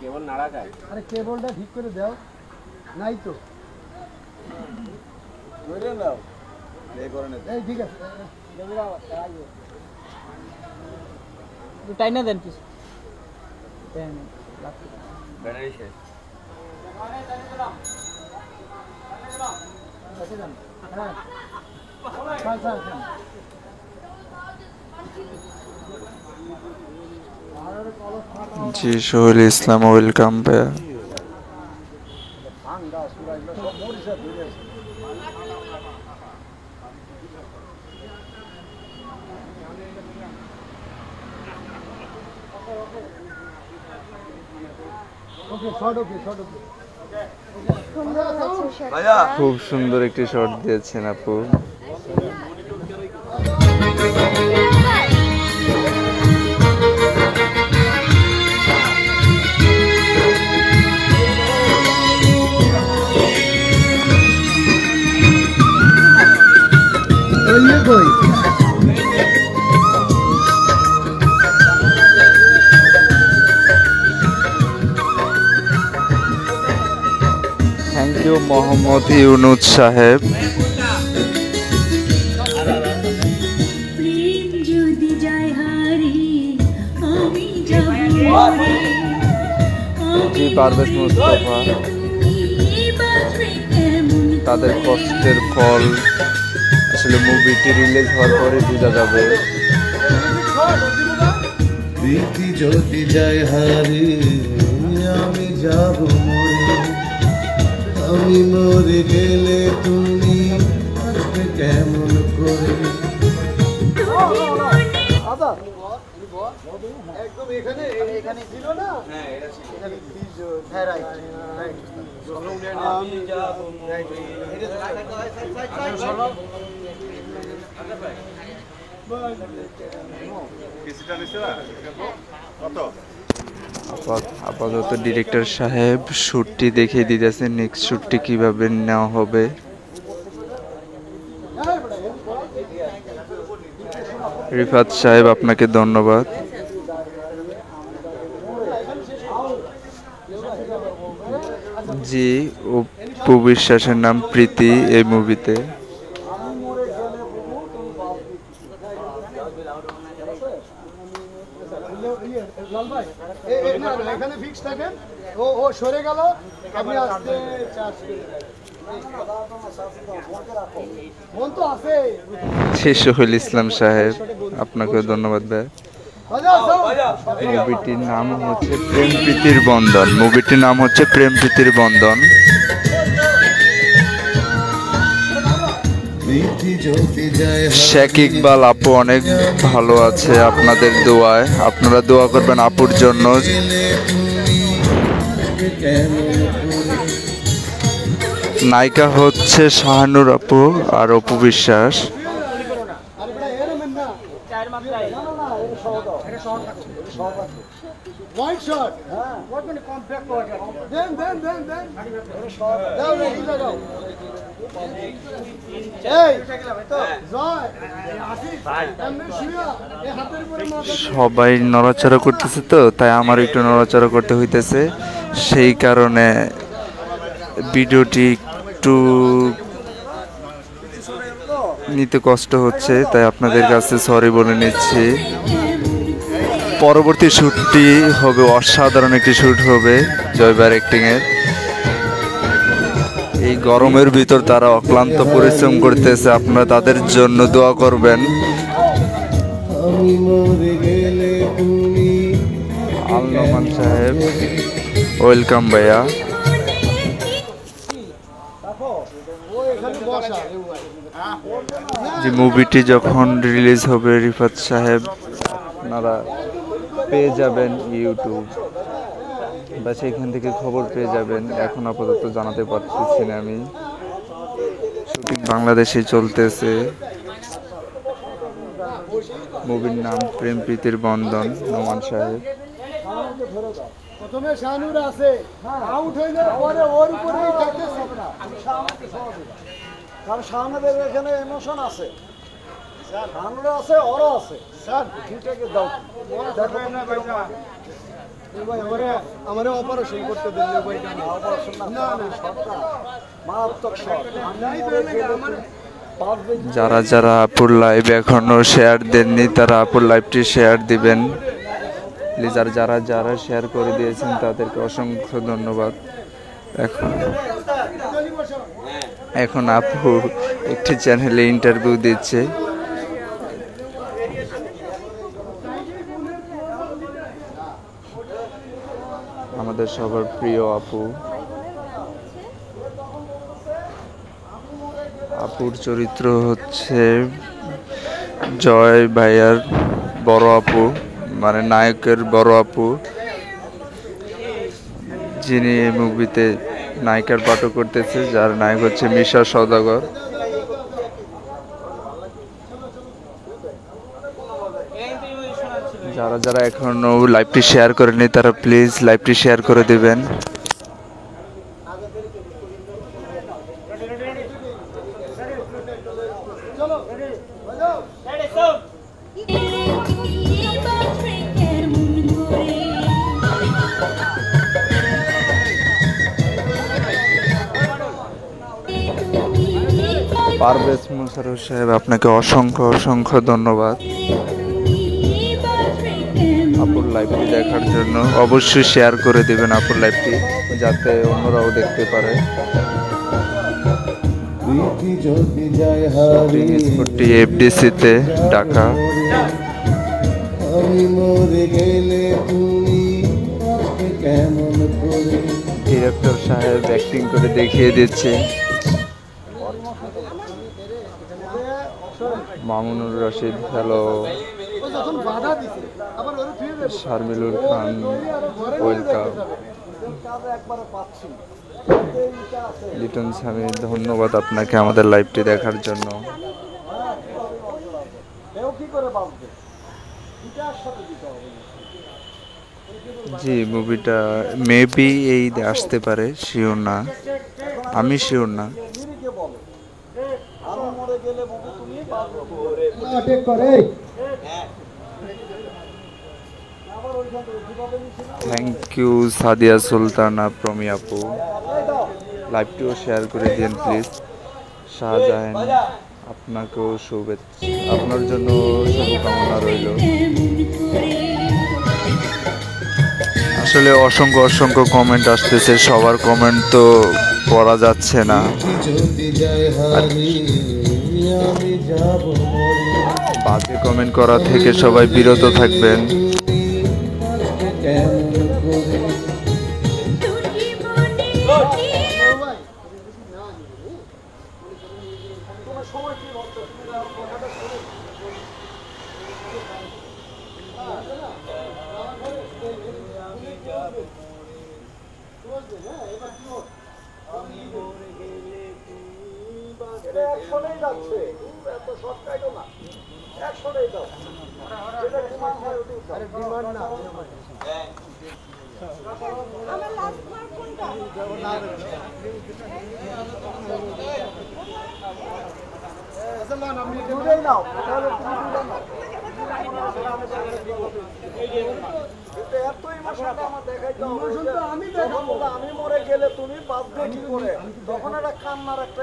কেবল নাড়া খায়।
আরে কেবলটা ঠিক করে দাও, নাই তো এই ঠিক আছে।
টাইনা দেন কিছু
ব্যাটারি শেষ।
জি সোহেল ইসলাম, ওয়েলকাম ভাইয়া। খুব সুন্দর একটি শট দিয়েছেন আপু। থ্যাংক ইউ মোহাম্মদ ইউনুস সাহেব। জি পারভেজ মুস্তাফা, তাদের কষ্টের ফল আসলে মুভিটি রিলিজ হওয়ার পরে বোঝা যাবে।
প্রীতি যদি যায় হারে আমি যাব মরে, আমি মরে গেলে তুমি আসবে কেমন করে।
একদম এখানে এখানে ছিল না? হ্যাঁ এটা ছিল। হ্যাঁ রাইট রাইট। আমি যাব
আপাতত ডিরেক্টর সাহেব শ্যুটটি দেখিয়ে দিতেছেন, নেক্সট শ্যুটটি কিভাবে নেওয়া হবে। রিফাত সাহেব আপনাকে ধন্যবাদ। জি অপু বিশ্বাসের নাম প্রীতি এই মুভিতে।
এখানে ফিক্স থাকেন, ও সরে গেল, আপনি আসতে চার্জ মন তো আছে।
সোহেল ইসলাম সাহেব আপনাকে ধন্যবাদ ভাই। মুভিটির নাম হচ্ছে প্রেম প্রীতির বন্ধন। মুভিটির নাম হচ্ছে প্রেম প্রীতির বন্ধন। শেখ ইকবাল আপু অনেক ভালো আছে আপনাদের দোয়ায়, আপনারা দোয়া করবেন আপুর জন্য। নায়িকা হচ্ছে শাহানুর আপু আর Apu Biswas.
White shot. What kind of compact water? Then. Hey, Zoy.
সবাই নড়াচড়া করতেছে তো তাই আমার একটু নড়াচড়া করতে হইতেছে, সেই কারণে ভিডিওটি একটু নিতে কষ্ট হচ্ছে, তাই আপনাদের কাছে সরি বলে নিচ্ছি। পরবর্তী শ্যুটটি হবে অসাধারণ একটি শ্যুট হবে জয়বার অ্যাক্টিংয়ের। এই গরমের ভিতর তারা অক্লান্ত পরিশ্রম করতেছে, আপনারা তাদের জন্য দোয়া করবেন। আল নোমান সাহেব ওয়েলকাম ভাইয়া। যে মুভিটি যখন রিলিজ হবে রিফাত সাহেব আপনারা পেয়ে যাবেন ইউটিউব বা সেখান থেকে খবর পেয়ে যাবেন। এখন আপাতত জানাতে পারতেছি না আমি। শুটিং বাংলাদেশে চলতেছে। মুভির নাম প্রেম প্রীতির বন্ধন। নোমান সাহেব
প্রথমে শাহানুর আছে, আউট হইলে পরে ওর উপরেই থাকে সবটা। কারণ শাহানুরের এখানে ইমোশন আছে, শাহানুর আছে, ওরও আছে। স্যার দুইটাকে দাও, দেখো আমারে অপারেশন করতে দেন। অপারেশন না সবটা মারাত্মক শট।
যারা যারা আপুর লাইভ এখনো শেয়ার দেননি তারা আপুর লাইভটি শেয়ার দিবেন প্লিজ। আর যারা যারা শেয়ার করে দিয়েছেন তাদেরকে অসংখ্য ধন্যবাদ। এখন আপু একটি চ্যানেলে ইন্টারভিউ দিচ্ছে। সবার প্রিয় আপু। আপুর চরিত্র হচ্ছে জয় ভাইয়ার বড় আপু, মানে নায়কের বড় আপু, যিনি এই মুভিতে নায়িকার পাঠও করতেছে, যার নায়ক হচ্ছে মিশা সওদাগর। যারা যারা এখনো লাইভটি শেয়ার করেনি তারা প্লিজ লাইভটি শেয়ার করে দিবেন। পারভেজ মুশারফ সাহেব, আপনাকে অসংখ্য অসংখ্য ধন্যবাদ আপুর লাইভটি দেখার জন্য। অবশ্যই শেয়ার করে দিবেন আপুর লাইভটি, যাতে অন্যরাও দেখতে পারে। এফডিসিতে ঢাকা। ডিরেক্টর সাহেব অ্যাক্টিং করে দেখিয়ে দিচ্ছে। মামুনুর রশিদ, হ্যালো। শারমিলুর খান, ওয়েলকাম। লিটন স্বামী, ধন্যবাদ আপনাকে আমাদের লাইভটি দেখার জন্য। জি, মুভিটা মেবি এই আসতে পারে, শিওর না, আমি শিওর না। থ্যাংক ইউ সাদিয়া সুলতানা, প্রমি আপু। লাইভটিও শেয়ার করে দিন প্লিজ। শাহজাহান, আপনাকেও শুভেচ্ছা, আপনার জন্য শুভকামনা রইল। আসলে অসংখ্য অসংখ্য কমেন্ট আসতেছে, সবার কমেন্ট তো পড়া যাচ্ছে না। বাজে কমেন্ট করা থেকে সবাই বিরত থাকবেন।
আমি মরে গেলে তুমি বাঁচবে কি করে, তখন একটা কান্নার একটা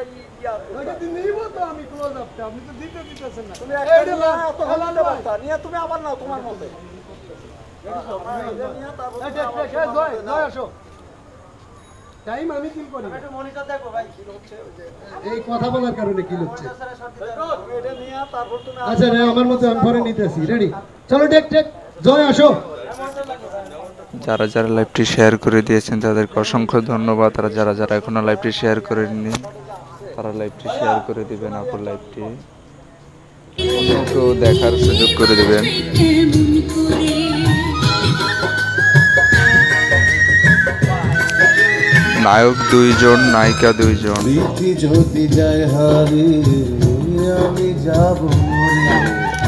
আমি ক্লোজ আপটা আপনি তো দিতে দিতেছেন না। তুমি নিয়ে তুমি আবার নাও তোমার মতে। টাইম আমি কি করি, মনিটর দেখো ভাই কি হচ্ছে, এই কথা বলার কারণে কি হচ্ছে। এটা নিয়ে তারপর তুমি আচ্ছা রে, আমার মতে আমি পরে নিতেছি। রেডি, চলো টেক টেক, জয় আসো।
যারা যারা লাইভটি শেয়ার করে দিয়েছেন তাদেরকে অসংখ্য ধন্যবাদ। আর যারা যারা এখনো লাইভটি শেয়ার করেননি তারা লাইভটি শেয়ার করে দিবেন, আপুর লাইভটি অন্যকেও দেখার সুযোগ করে দিবেন। নায়ক 2 জন, নায়িকা 2 জন।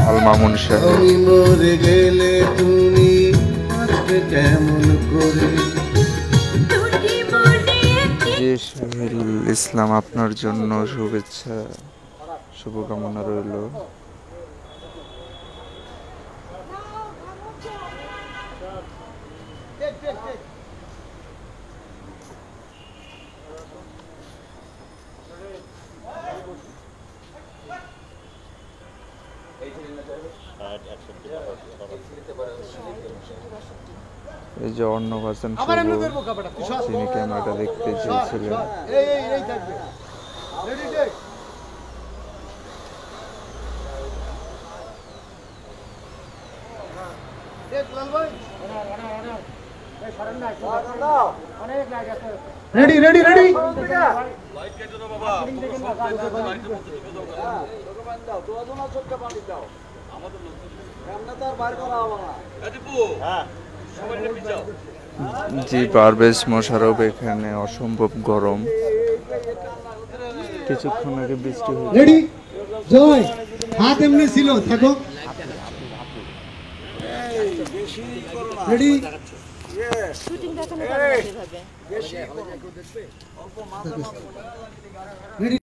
আল মামুন সাহেব, সোহেল ইসলাম, আপনার জন্য শুভেচ্ছা, শুভকামনা রইল। এই যে অর্ণব হাসান, তিনি ক্যামেরাটা দেখতে চেয়েছিলেন।
রেডি রেডি রেডি
জি পারভেজ মোশাররফ, এখানে অসম্ভব গরম, কিছুক্ষণ আগে বৃষ্টি হয়েছে।
রেডি জয়, হাত এমনি ছিল, থাকো রেডি।
শুটিং দেখানো যাবে না এভাবে।
রেডি